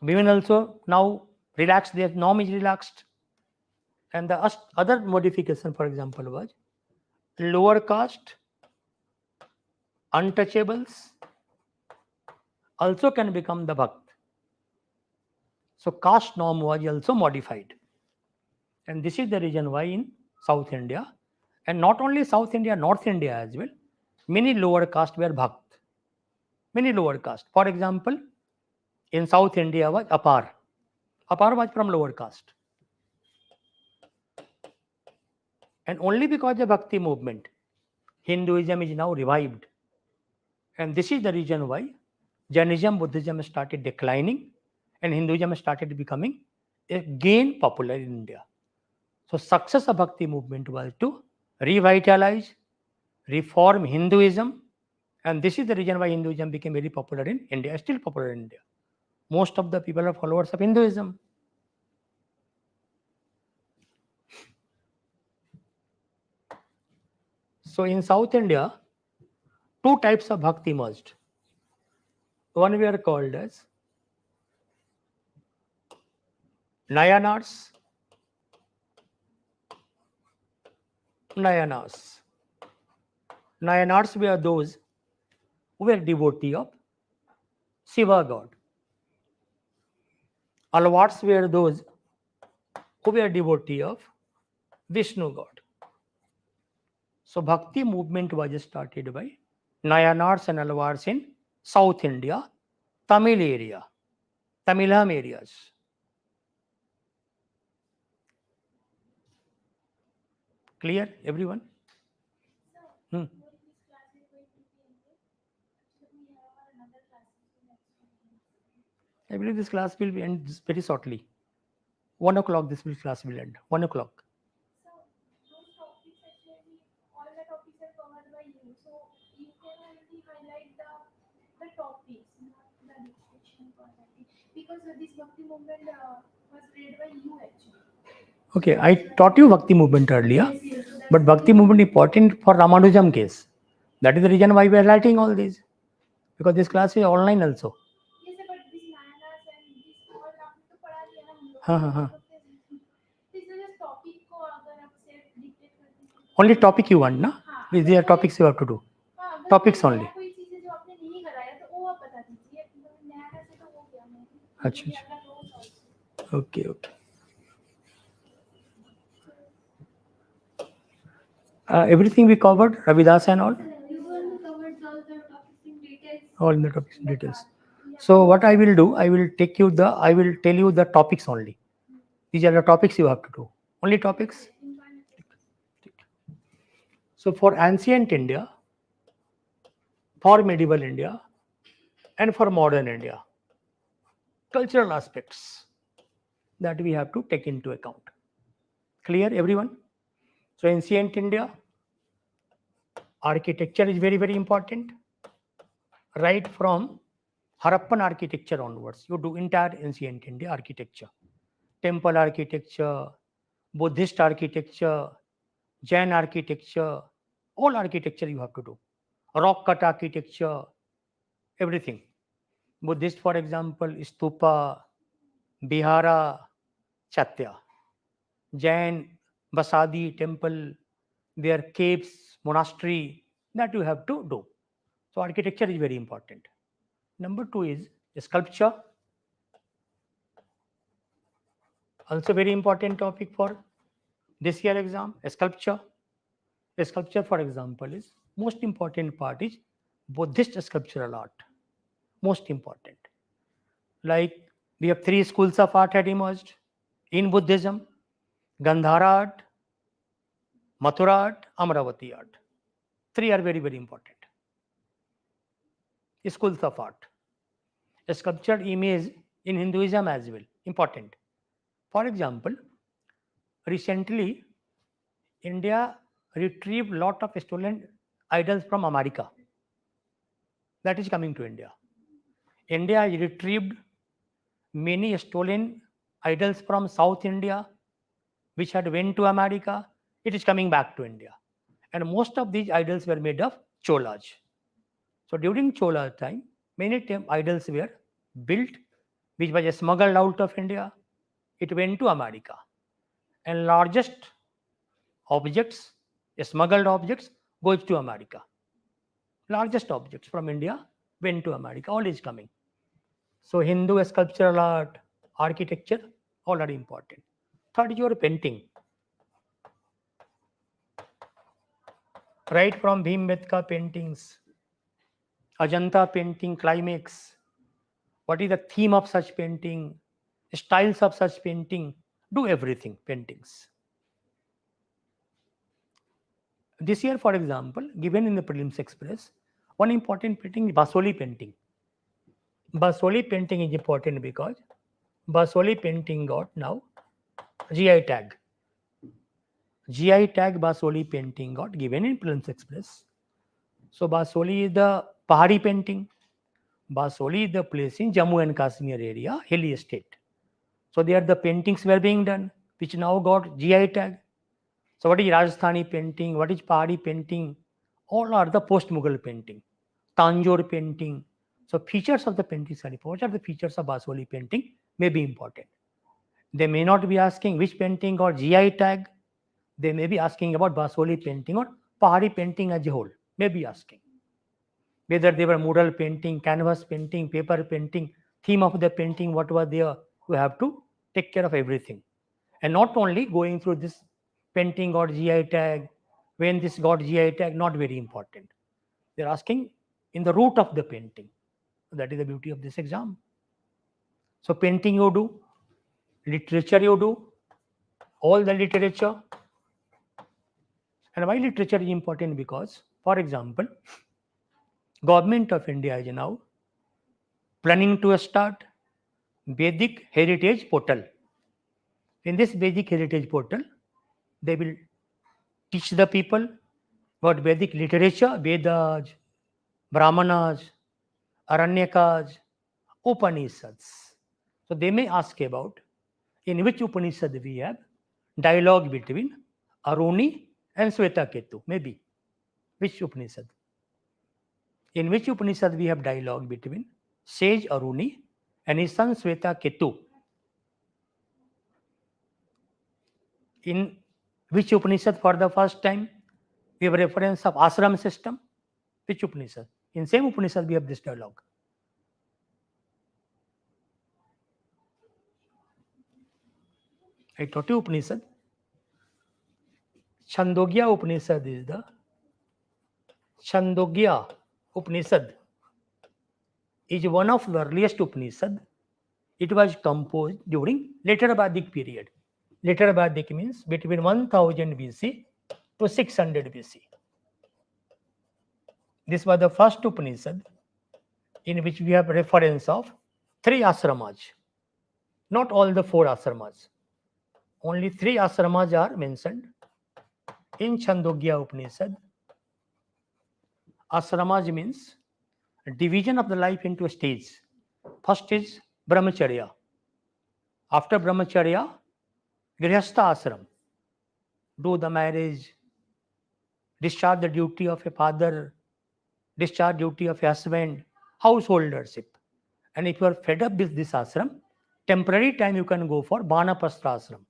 Women also now relaxed, their norm is relaxed. And the other modification, for example, was lower caste, untouchables also can become the Bhakt. So caste norm was also modified. And this is the reason why in South India, and not only South India, North India as well, many lower caste were Bhakt. Many lower caste. For example, in South India was Apar. Apar was from lower caste. And only because of Bhakti movement, Hinduism is now revived. And this is the reason why Jainism, Buddhism started declining and Hinduism started becoming again popular in India. So success of Bhakti movement was to revitalize, reform Hinduism, and this is the reason why Hinduism became very popular in India, still popular in India. Most of the people are followers of Hinduism. So in South India, two types of bhakti merged. One we are called as Nayanas. Nayanas. Nayanas were those who were devotee of Shiva God. Alvars were those who were devotee of Vishnu God. So Bhakti movement was started by Nayanars and Alvars in South India, Tamil area, Tamilam areas. Clear, everyone? Hmm. I believe this class will end very shortly. 1 o'clock, this class will end. 1 o'clock. So those topics actually, all the topics are covered by you. So you can only highlight the topics, not the description content. Because this Bhakti movement was read by you actually. Okay, I taught you Bhakti movement earlier, Yes, yes. So but Bhakti movement important for Ramanujam case. That is the reason why we are writing all this. Because this class is online also. yes, but this Nayanas and this all आपने तो पढ़ा लिया ना हम लोग हाँ हाँ हाँ. this is just topic को अगर आप सेट डिक्टेट कर दीजिए Only topic you want, na? These are topics you have to do. हाँ बस Topics कोई only. कोई चीजें जो आपने नहीं कराया तो वो आप बता दीजिए नया से तो वो क्या मैं अच्छा अच्छा. Okay, okay. Everything we covered, Ravidas and all. You only covered all the topics in details. All in the topics in details. So what I will do, I will tell you the topics only. These are the topics you have to do. Only topics. So for ancient India, for medieval India, and for modern India, cultural aspects that we have to take into account. Clear, everyone? So ancient India, architecture is very, very important. Right from Harappan architecture onwards, you do entire ancient India architecture. Temple architecture, Buddhist architecture, Jain architecture, all architecture you have to do. Rock cut architecture, everything. Buddhist, for example, stupa, Bihara, Chatya. Jain, Basadi temple, their caves, monastery, that you have to do. So architecture is very important. Number 2 is sculpture. Also very important topic for this year exam. Sculpture. Sculpture, for example, is most important part is Buddhist sculptural art. Most important. Like we have 3 schools of art had emerged in Buddhism: Gandhara art, Mathura art, Amravati art. 3 are very, very important. Schools of art. Sculptured image in Hinduism as well. Important. For example, recently India retrieved lot of stolen idols from America. That is coming to India. India has retrieved many stolen idols from South India, which had went to America. It is coming back to India. And most of these idols were made of Cholas. So during Chola time, many idols were built, which was smuggled out of India. It went to America. And largest objects, smuggled objects, goes to America. Largest objects from India went to America. All is coming. So Hindu sculptural art, architecture, all are important. Third is your painting. Right from Bhimbetka paintings, Ajanta painting, climax. What is the theme of such painting? Styles of such painting. Do everything, paintings. This year, for example, given in the prelims express, one important painting is Basoli painting. Basoli painting is important because Basoli painting got now GI tag. GI tag Basoli painting got given in prelims express. So Basoli is the Pahari painting. Basoli is the place in Jammu and Kashmir area, hilly state. So there the paintings were being done, which now got GI tag. So what is Rajasthani painting? What is Pahari painting? All are the post-Mughal painting. Tanjore painting. So features of the painting, what are the features of Basoli painting may be important. They may not be asking which painting got GI tag. They may be asking about Basoli painting or Pahari painting as a whole. May be asking. Whether they were mural painting, canvas painting, paper painting, theme of the painting, what was there, you have to take care of everything. And not only going through this painting or GI tag, when this got GI tag, not very important. They're asking in the root of the painting. That is the beauty of this exam. So painting you do, literature you do, all the literature. And why literature is important? Because, for example, Government of India is now planning to start Vedic Heritage Portal. In this Vedic Heritage Portal, they will teach the people about Vedic literature, Vedas, Brahmanas, Aranyakas, Upanishads. So they may ask about in which Upanishad we have dialogue between Aruni and Swetaketu, maybe. Which Upanishad? In which Upanishad we have dialogue between sage Aruni and his son Swetaketu? In which Upanishad for the first time we have reference of ashram system? Which Upanishad? In same Upanishad we have this dialogue. I taught you Upanishad. Chandogya Upanishad is the Chandogya Upanishad is one of the earliest Upanishad. It was composed during later Vedic period. Later Vedic means between 1000 BC to 600 BC. This was the first Upanishad in which we have reference of 3 ashramas. Not all the 4 ashramas. Only 3 ashramas are mentioned in Chandogya Upanishad. Ashramas means division of the life into stages. First is Brahmacharya. After Brahmacharya, Grihastha ashram. Do the marriage, discharge the duty of a father, discharge duty of a husband, householdership. And if you are fed up with this ashram, temporary time you can go for Banaprastha ashram.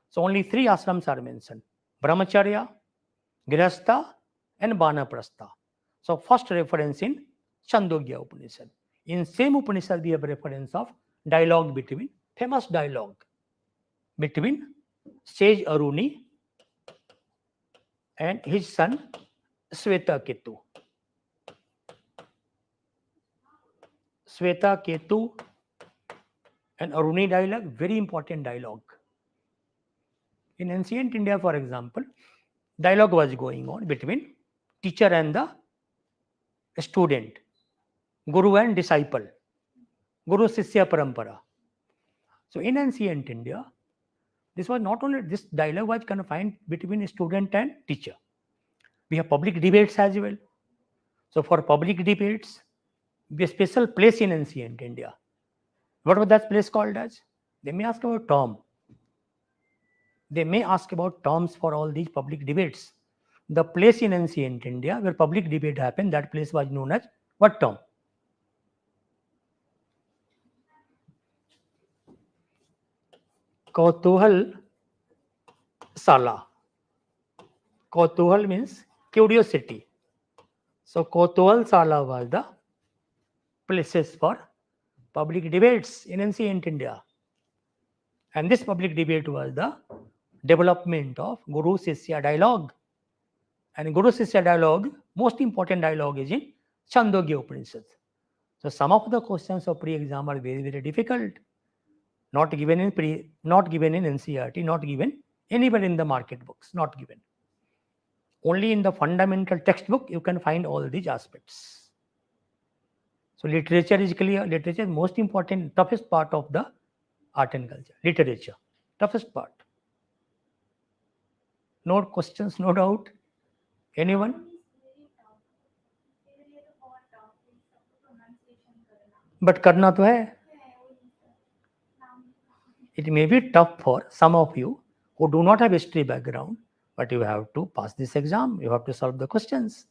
So only 3 ashrams are mentioned: Brahmacharya, Grihastha, and Banaprastha. So first reference in Chandogya Upanishad. In same Upanishad we have reference of dialogue between, famous dialogue between sage Aruni and his son Swetaketu. Swetaketu and Aruni dialogue, very important dialogue. In ancient India, for example, dialogue was going on between teacher and the student, guru and disciple, guru shishya parampara. So in ancient India, this was not only, this dialogue was confined between student and teacher. We have public debates as well. So for public debates, we have a special place in ancient India. What was that place called as? They may ask about term. They may ask about terms for all these public debates. The place in ancient India where public debate happened, that place was known as what term? Kautuhal Sala. Kautuhal means curiosity. So Kautuhal Sala was the places for public debates in ancient India. And this public debate was the development of Guru Shishya dialogue. And Guru Shishya dialogue, most important dialogue is in Chandogya Upanishad. So some of the questions of pre-exam are very, very difficult. Not given in NCERT, not given anywhere in the market books, not given. Only in the fundamental textbook you can find all these aspects. So literature is clear. Literature is most important, toughest part of the art and culture. Literature, toughest part. No questions, no doubt. Anyone? But karna to hai. It may be tough for some of you who do not have history background, but you have to pass this exam. You have to solve the questions.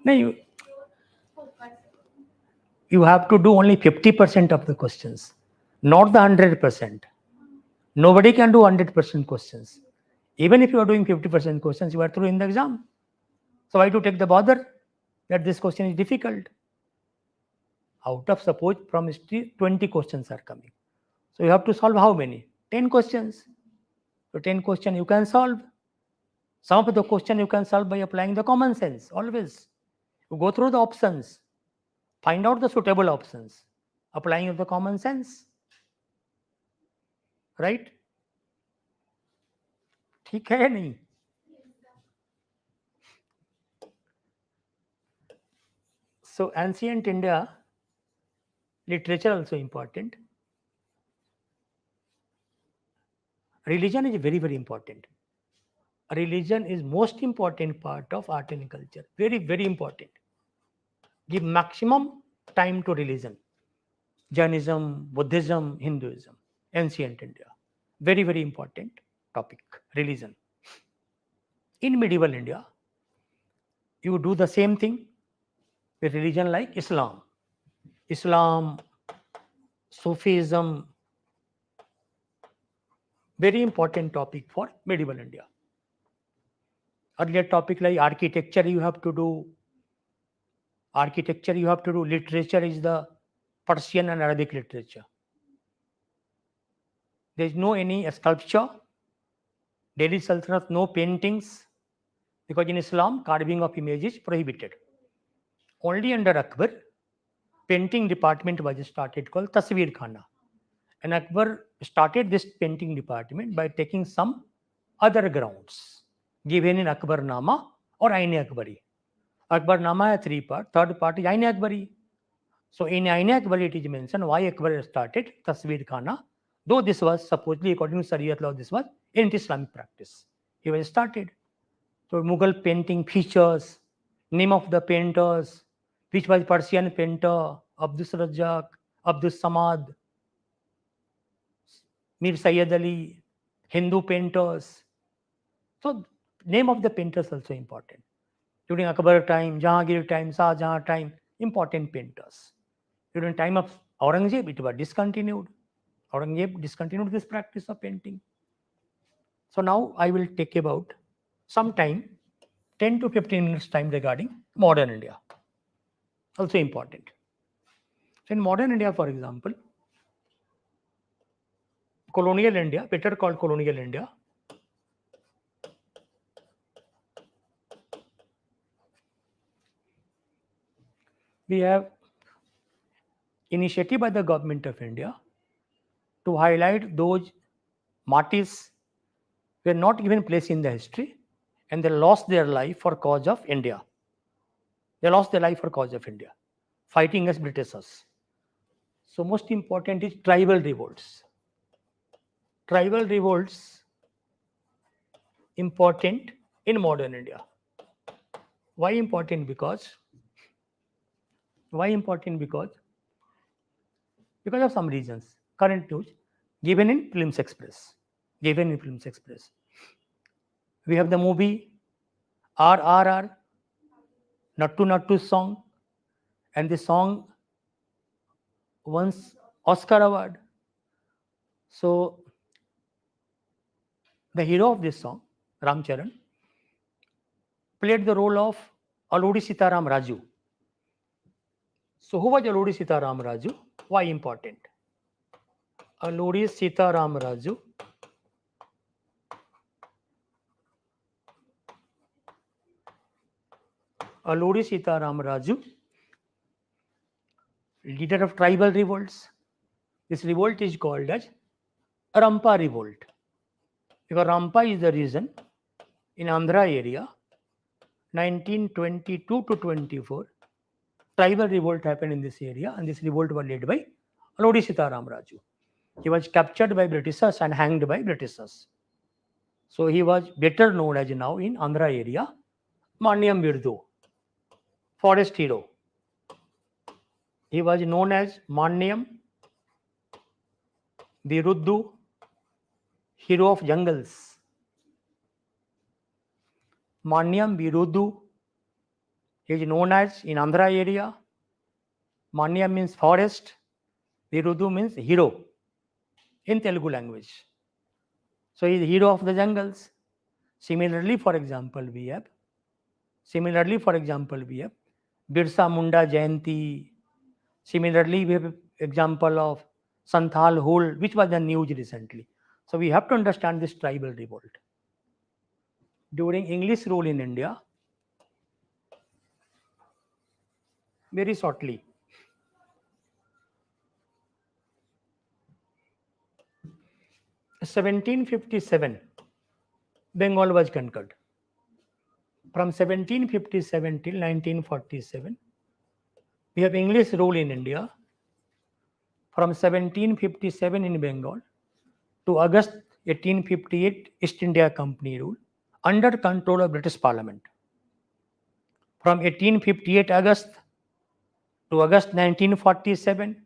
No, you have to do only 50% of the questions, not the 100%. Nobody can do 100% questions. Even if you are doing 50% questions, you are through in the exam. So why to take the bother that this question is difficult? Out of suppose from history 20 questions are coming. So you have to solve how many? 10 questions. So 10 questions you can solve. Some of the question you can solve by applying the common sense always. You go through the options, find out the suitable options, applying of the common sense. Right? ठीक है या नहीं? So ancient India literature also important. Religion is very, very important. Religion is most important part of art and culture. Very, very important. Give maximum time to religion. Jainism, Buddhism, Hinduism, ancient India. Very, very important topic, religion. In medieval India, you do the same thing with religion like Islam. Islam, Sufism, very important topic for medieval India. Earlier topic like architecture you have to do. Architecture you have to do. Literature is the Persian and Arabic literature. There is no any sculpture. Delhi Sultanate, no paintings. Because in Islam, carving of image is prohibited. Only under Akbar, painting department was started called Tasveer Khana. And Akbar started this painting department by taking some other grounds given in Akbarnama or Aine Akbari. Akbarnama has 3 parts. Third part is Aine Akbari. So in Aine Akbari it is mentioned why Akbar started Tasveer Khana. Though this was supposedly according to Shariat law, this was in Islamic practice. He was started. So Mughal painting features, name of the painters, which was Persian painter, Abdus Razzaq, Abdus Samad, Mir Sayyid Ali, Hindu painters. So name of the painters also important. During Akbar time, Jahangir time, Shah Jahan time, important painters. During time of Aurangzeb, it was discontinued. Aurangzeb discontinued this practice of painting. So now I will take about some time, 10 to 15 minutes time regarding modern India. Also important. So in modern India, for example, colonial India, better called colonial India, we have initiative by the government of India to highlight those martyrs who were not given place in the history and they lost their life for cause of India. They lost their life for cause of India, fighting as Britishers. So most important is tribal revolts. Tribal revolts important in modern India. Why important? Because of some reasons. Current news given in Films Express. We have the movie RRR, Nattu Nattu song, and the song won Oscar award. So the hero of this song, Ramcharan, played the role of Aluri Sitaram Raju. So who was Aluri Sitaram Raju? Why important? Aluri Sitaram Raju leader of tribal revolts. This revolt is called as Rampa revolt. Because Rampa is the reason in Andhra area, 1922 to 24, tribal revolt happened in this area, and this revolt was led by Aluri Sitaram Raju. He was captured by Britishers and hanged by Britishers. So he was better known as now in Andhra area, Manyam Virdu, forest hero. He was known as Manyam Viruddu, hero of jungles. Manyam Viruddu is known as in Andhra area. Manyam means forest, Viruddu means hero in Telugu language. So he is the hero of the jungles. Similarly, for example, we have Birsa Munda Jayanti, Similarly, we have example of Santhal Hole, which was the news recently. So we have to understand this tribal revolt. During English rule in India, very shortly, 1757, Bengal was conquered. From 1757 till 1947, we have English rule in India. From 1757 in Bengal to August 1858, East India Company rule under control of British Parliament. From 1858 August to August 1947,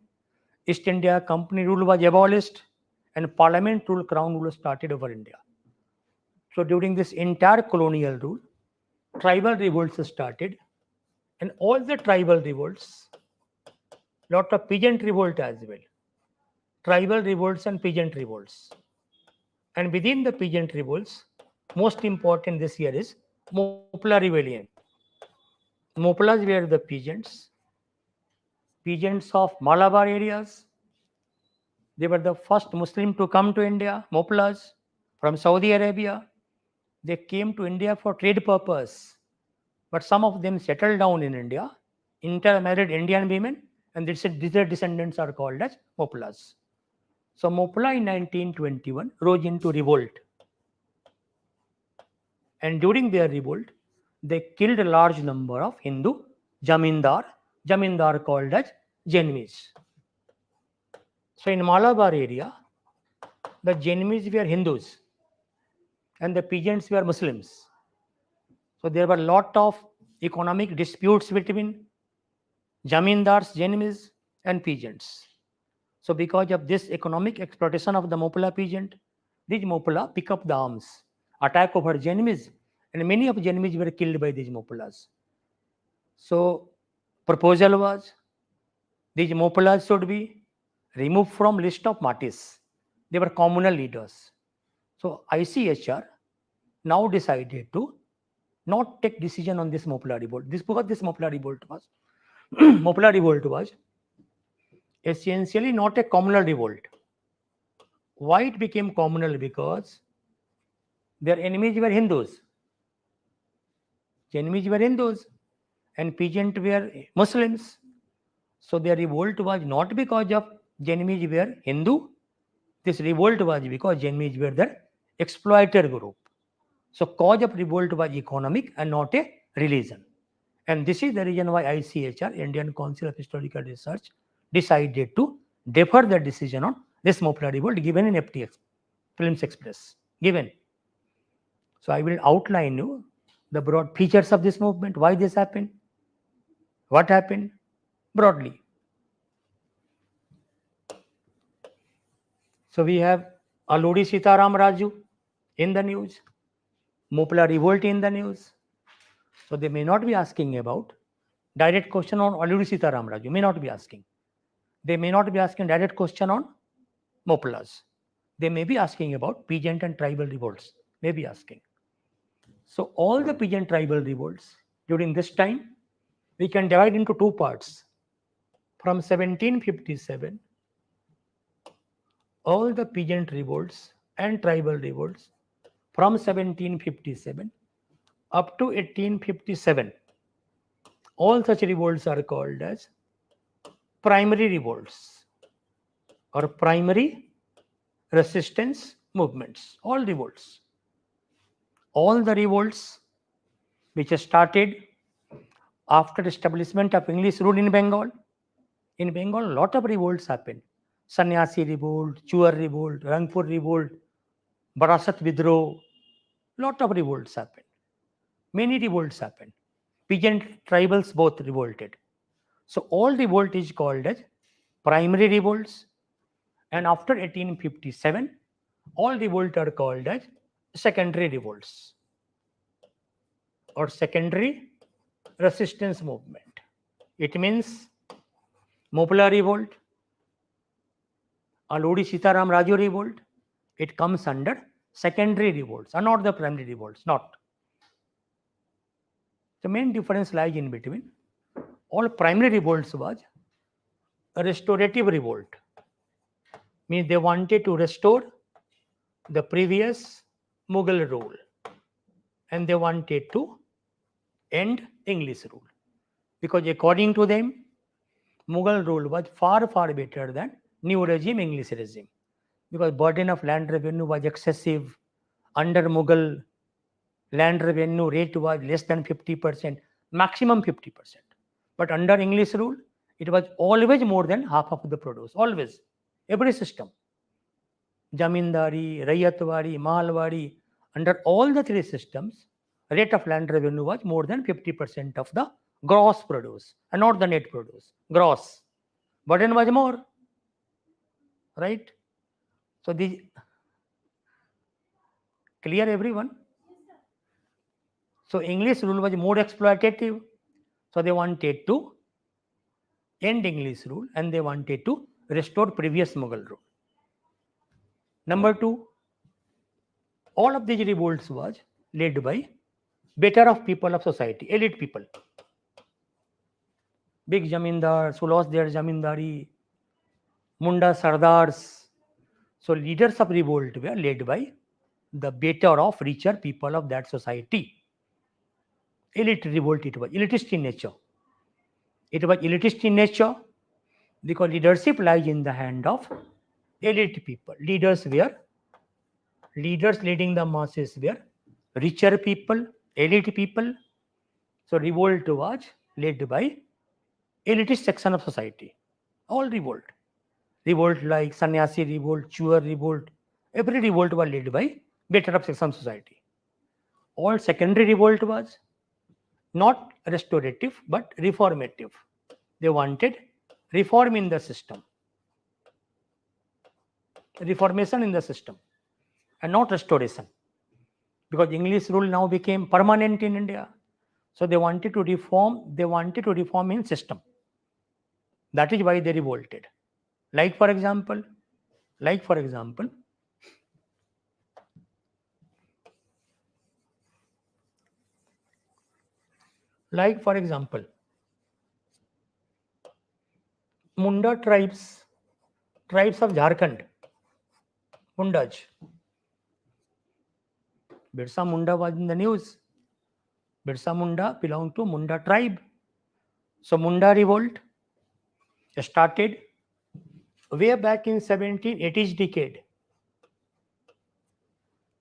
East India Company rule was abolished and Parliament rule, Crown rule started over India. So during this entire colonial rule, tribal revolts started, and all the tribal revolts, lot of peasant revolt as well, tribal revolts and peasant revolts. And within the peasant revolts, most important this year is Mopla rebellion. Moplas were the peasants of Malabar areas. They were the first Muslim to come to India, Moplas from Saudi Arabia. They came to India for trade purpose, but some of them settled down in India, intermarried Indian women, and their descendants are called as Moplas. So Mopla in 1921 rose into revolt. And during their revolt, they killed a large number of Hindu jamindar called as Jainis. So in Malabar area, the Jainis were Hindus and the peasants were Muslims. So there were a lot of economic disputes between jamindars, Jainis, and peasants. So because of this economic exploitation of the Mopla peasant, these Mopla pick up the arms, attack over Jainis, and many of Jainis were killed by these Moplas. So proposal was these Moplas should be removed from list of Matis. They were communal leaders. So ICHR now decided to not take decision on this Mopla revolt. This Mopla revolt was Mopla revolt was essentially not a communal revolt. Why it became communal? Because their enemies were Hindus. Enemies were Hindus and peasants were Muslims. So their revolt was not because of enemies were Hindu. This revolt was because enemies were their exploited group. So cause of revolt was economic and not a religion. And this is the reason why ICHR, Indian Council of Historical Research, decided to defer the decision on this Mopla revolt given in FTX, Films Express, given. So I will outline you the broad features of this movement, why this happened, what happened, broadly. So we have Alluri Sitaram Raju in the news, Mopla revolt in the news. So they may not be asking about direct question on Alluri Sitaram Raju, may not be asking. They may not be asking direct question on Moplas. They may be asking about peasant and tribal revolts, may be asking. So all the peasant tribal revolts during this time, we can divide into two parts. From 1757, all the peasant revolts and tribal revolts from 1757 up to 1857, all such revolts are called as primary revolts or primary resistance movements, all revolts. All the revolts which started after establishment of English rule in Bengal. In Bengal, a lot of revolts happened. Sannyasi revolt, Chuar revolt, Rangpur revolt, Barasat Vidro, lot of revolts happened. Many revolts happened. Peasant tribals both revolted. So all revolt is called as primary revolts. And after 1857, all revolt are called as secondary revolts or secondary resistance movement. It means Mopla revolt, Alluri Sitaram Raju revolt, it comes under secondary revolts and not the primary revolts, not. The main difference lies in between. All primary revolts was a restorative revolt. Means they wanted to restore the previous Mughal rule and they wanted to end English rule. Because according to them, Mughal rule was far better than new regime, English regime. Because burden of land revenue was excessive. Under Mughal, land revenue rate was less than 50%, maximum 50%. But under English rule, it was always more than half of the produce, always. Every system. Jamindari, Rayatwari, Malwari, under all the three systems, rate of land revenue was more than 50% of the gross produce and not the net produce. Gross. Burden was more. Right? So the clear everyone? So English rule was more exploitative. So they wanted to end English rule and they wanted to restore previous Mughal rule. Number two, all of these revolts was led by better of people of society, elite people. Big Jamindars who lost their Jamindari, Munda Sardars. So leaders of revolt were led by the better of richer people of that society. Elite revolt it was, elitist in nature. It was elitist in nature because leadership lies in the hand of elite people. Leaders leading the masses were richer people, elite people. So revolt was led by elitist section of society. All revolt. Revolt like sannyasi revolt, Chuar revolt. Every revolt was led by better of section of society. All secondary revolt was not restorative but reformative. They wanted reform in the system. Reformation in the system and not restoration. Because English rule now became permanent in India. So they wanted to reform in system. That is why they revolted. Like for example, Munda tribes of Jharkhand, Mundas. Birsa Munda was in the news. Birsa Munda belonged to Munda tribe. So Munda revolt started way back in 1780s decade.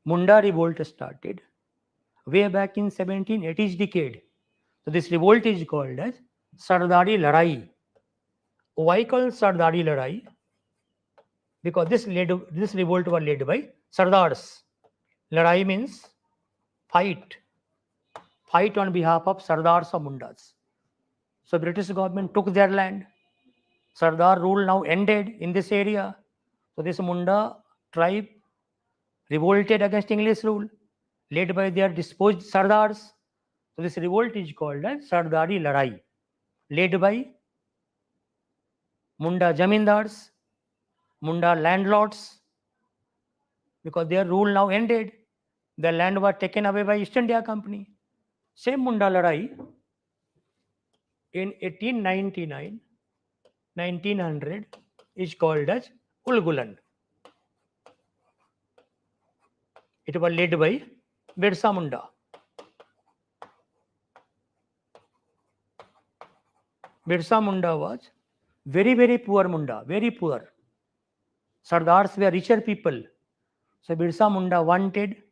Munda revolt started way back in 1780s decade. So this revolt is called as Sardari Ladai. Why called Sardari Ladai? Because this revolt was led by Sardars. Ladai means fight on behalf of Sardars or Mundas. So British government took their land. Sardar rule now ended in this area. So this Munda tribe revolted against English rule, led by their disposed Sardars. So this revolt is called as Sardari Ladai, led by Munda Jamindars, Munda landlords, because their rule now ended. Their land was taken away by East India Company. Same Munda Ladai in 1899, 1900 is called as Ulgulan. It was led by Birsa Munda. Birsa Munda was very poor Munda, very poor. Sardars were richer people. So Birsa Munda wanted.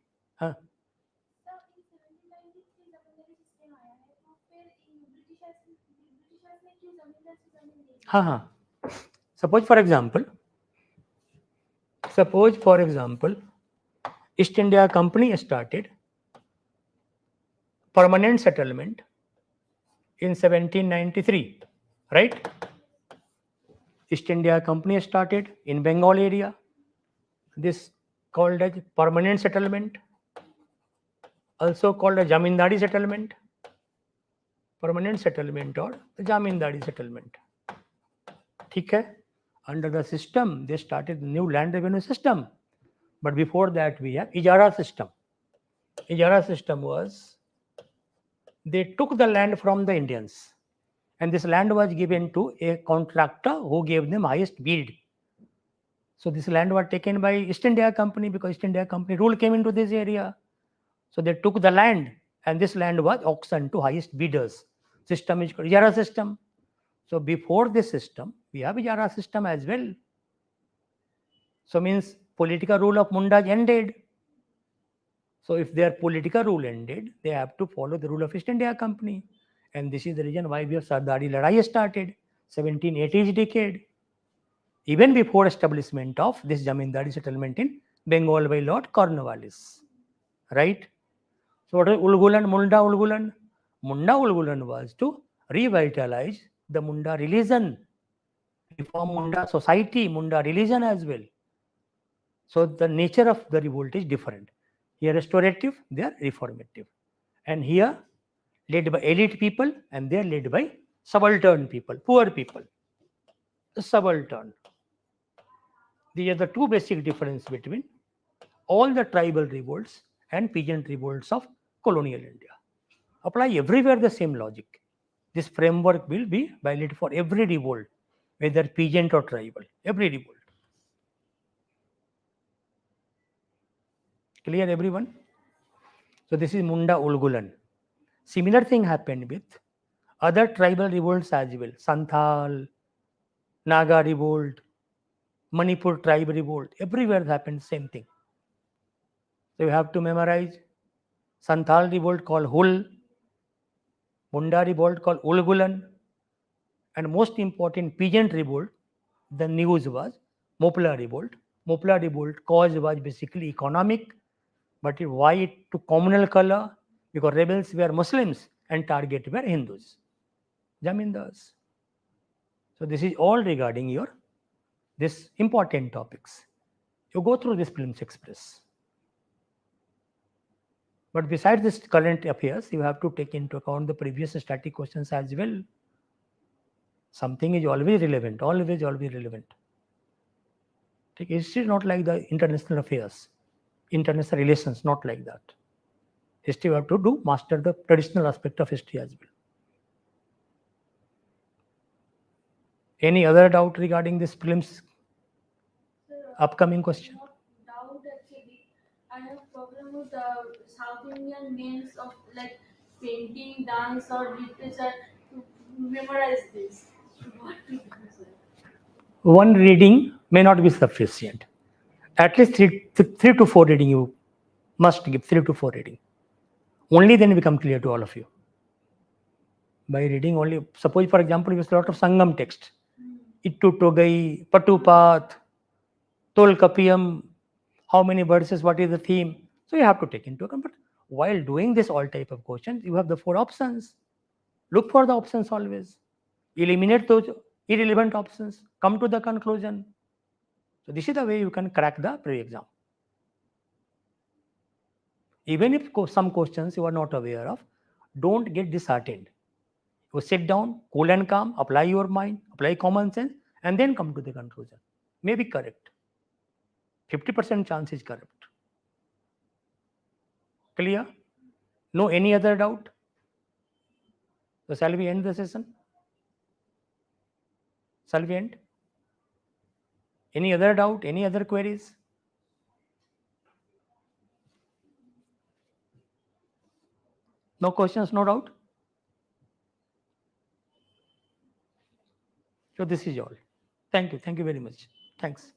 हाँ. Suppose for example, East India Company started permanent settlement in 1793, right? East India Company started in Bengal area. This called as permanent settlement, also called a Jamindari settlement, permanent settlement or Jamindari settlement. ठीक है? Under the system, they started the new land revenue system. But before that, we have Ijara system. Ijara system was, they took the land from the Indians And this land was given to a contractor who gave them highest bid. So this land was taken by East India Company because East India Company rule came into this area. So they took the land, and this land was auctioned to highest bidders. System is called Ijara system. So before this system, we have Ijara system as well. So means political rule of Mundas ended. So if their political rule ended, they have to follow the rule of East India Company. And this is the reason why we have Sardari Ladai started, 1780s decade. Even before establishment of this Zamindari settlement in Bengal by Lord Cornwallis. Right? So what is Ulgulan, Munda Ulgulan? Munda Ulgulan was to revitalize the Munda religion, reform Munda society, Munda religion as well. So the nature of the revolt is different. Here restorative, they are reformative. And here led by elite people, and they are led by subaltern people, poor people. Subaltern. These are the two basic differences between all the tribal revolts and peasant revolts of colonial India. Apply everywhere the same logic. This framework will be valid for every revolt, whether peasant or tribal, every revolt. Clear, everyone? So this is Munda Ulgulan. Similar thing happened with other tribal revolts as well. Santhal, Naga revolt, Manipur tribe revolt. Everywhere happened same thing. So you have to memorize Santhal revolt called Hul, Munda revolt called Ulgulan, and most important peasant revolt, the news was Mopla revolt. Mopla revolt cause was basically economic, but why it took communal color? Because rebels were Muslims and target were Hindus, Jamindars. So this is all regarding your this important topics. You go through this Films Express. But besides this current affairs, you have to take into account the previous static questions as well. Something is always relevant, always relevant. History is not like the international affairs, international relations, not like that. History you have to do, master the traditional aspect of history as well. Any other doubt regarding this prelims upcoming question? Not doubt actually. I have problem with South Indian names of like painting, dance, or literature to memorize this. What to do, sir? One reading may not be sufficient. At least three to four reading you must give, 3 to 4 reading. Only then become clear to all of you. By reading only, suppose for example, you have a lot of Sangam text. Ittu Togai, Patupath, Tolkapiyam, how many verses, what is the theme. So you have to take into account. But while doing this all type of questions, you have the 4 options. Look for the options always. Eliminate those irrelevant options. Come to the conclusion. So this is the way you can crack the pre-exam. Even if some questions you are not aware of, don't get disheartened. You sit down, cool and calm, apply your mind, apply common sense, and then come to the conclusion. May be correct. 50% chance is correct. Clear? No any other doubt? So shall we end the session? Shall we end? Any other doubt? Any other queries? No questions, no doubt? So this is all. Thank you. Thank you very much. Thanks.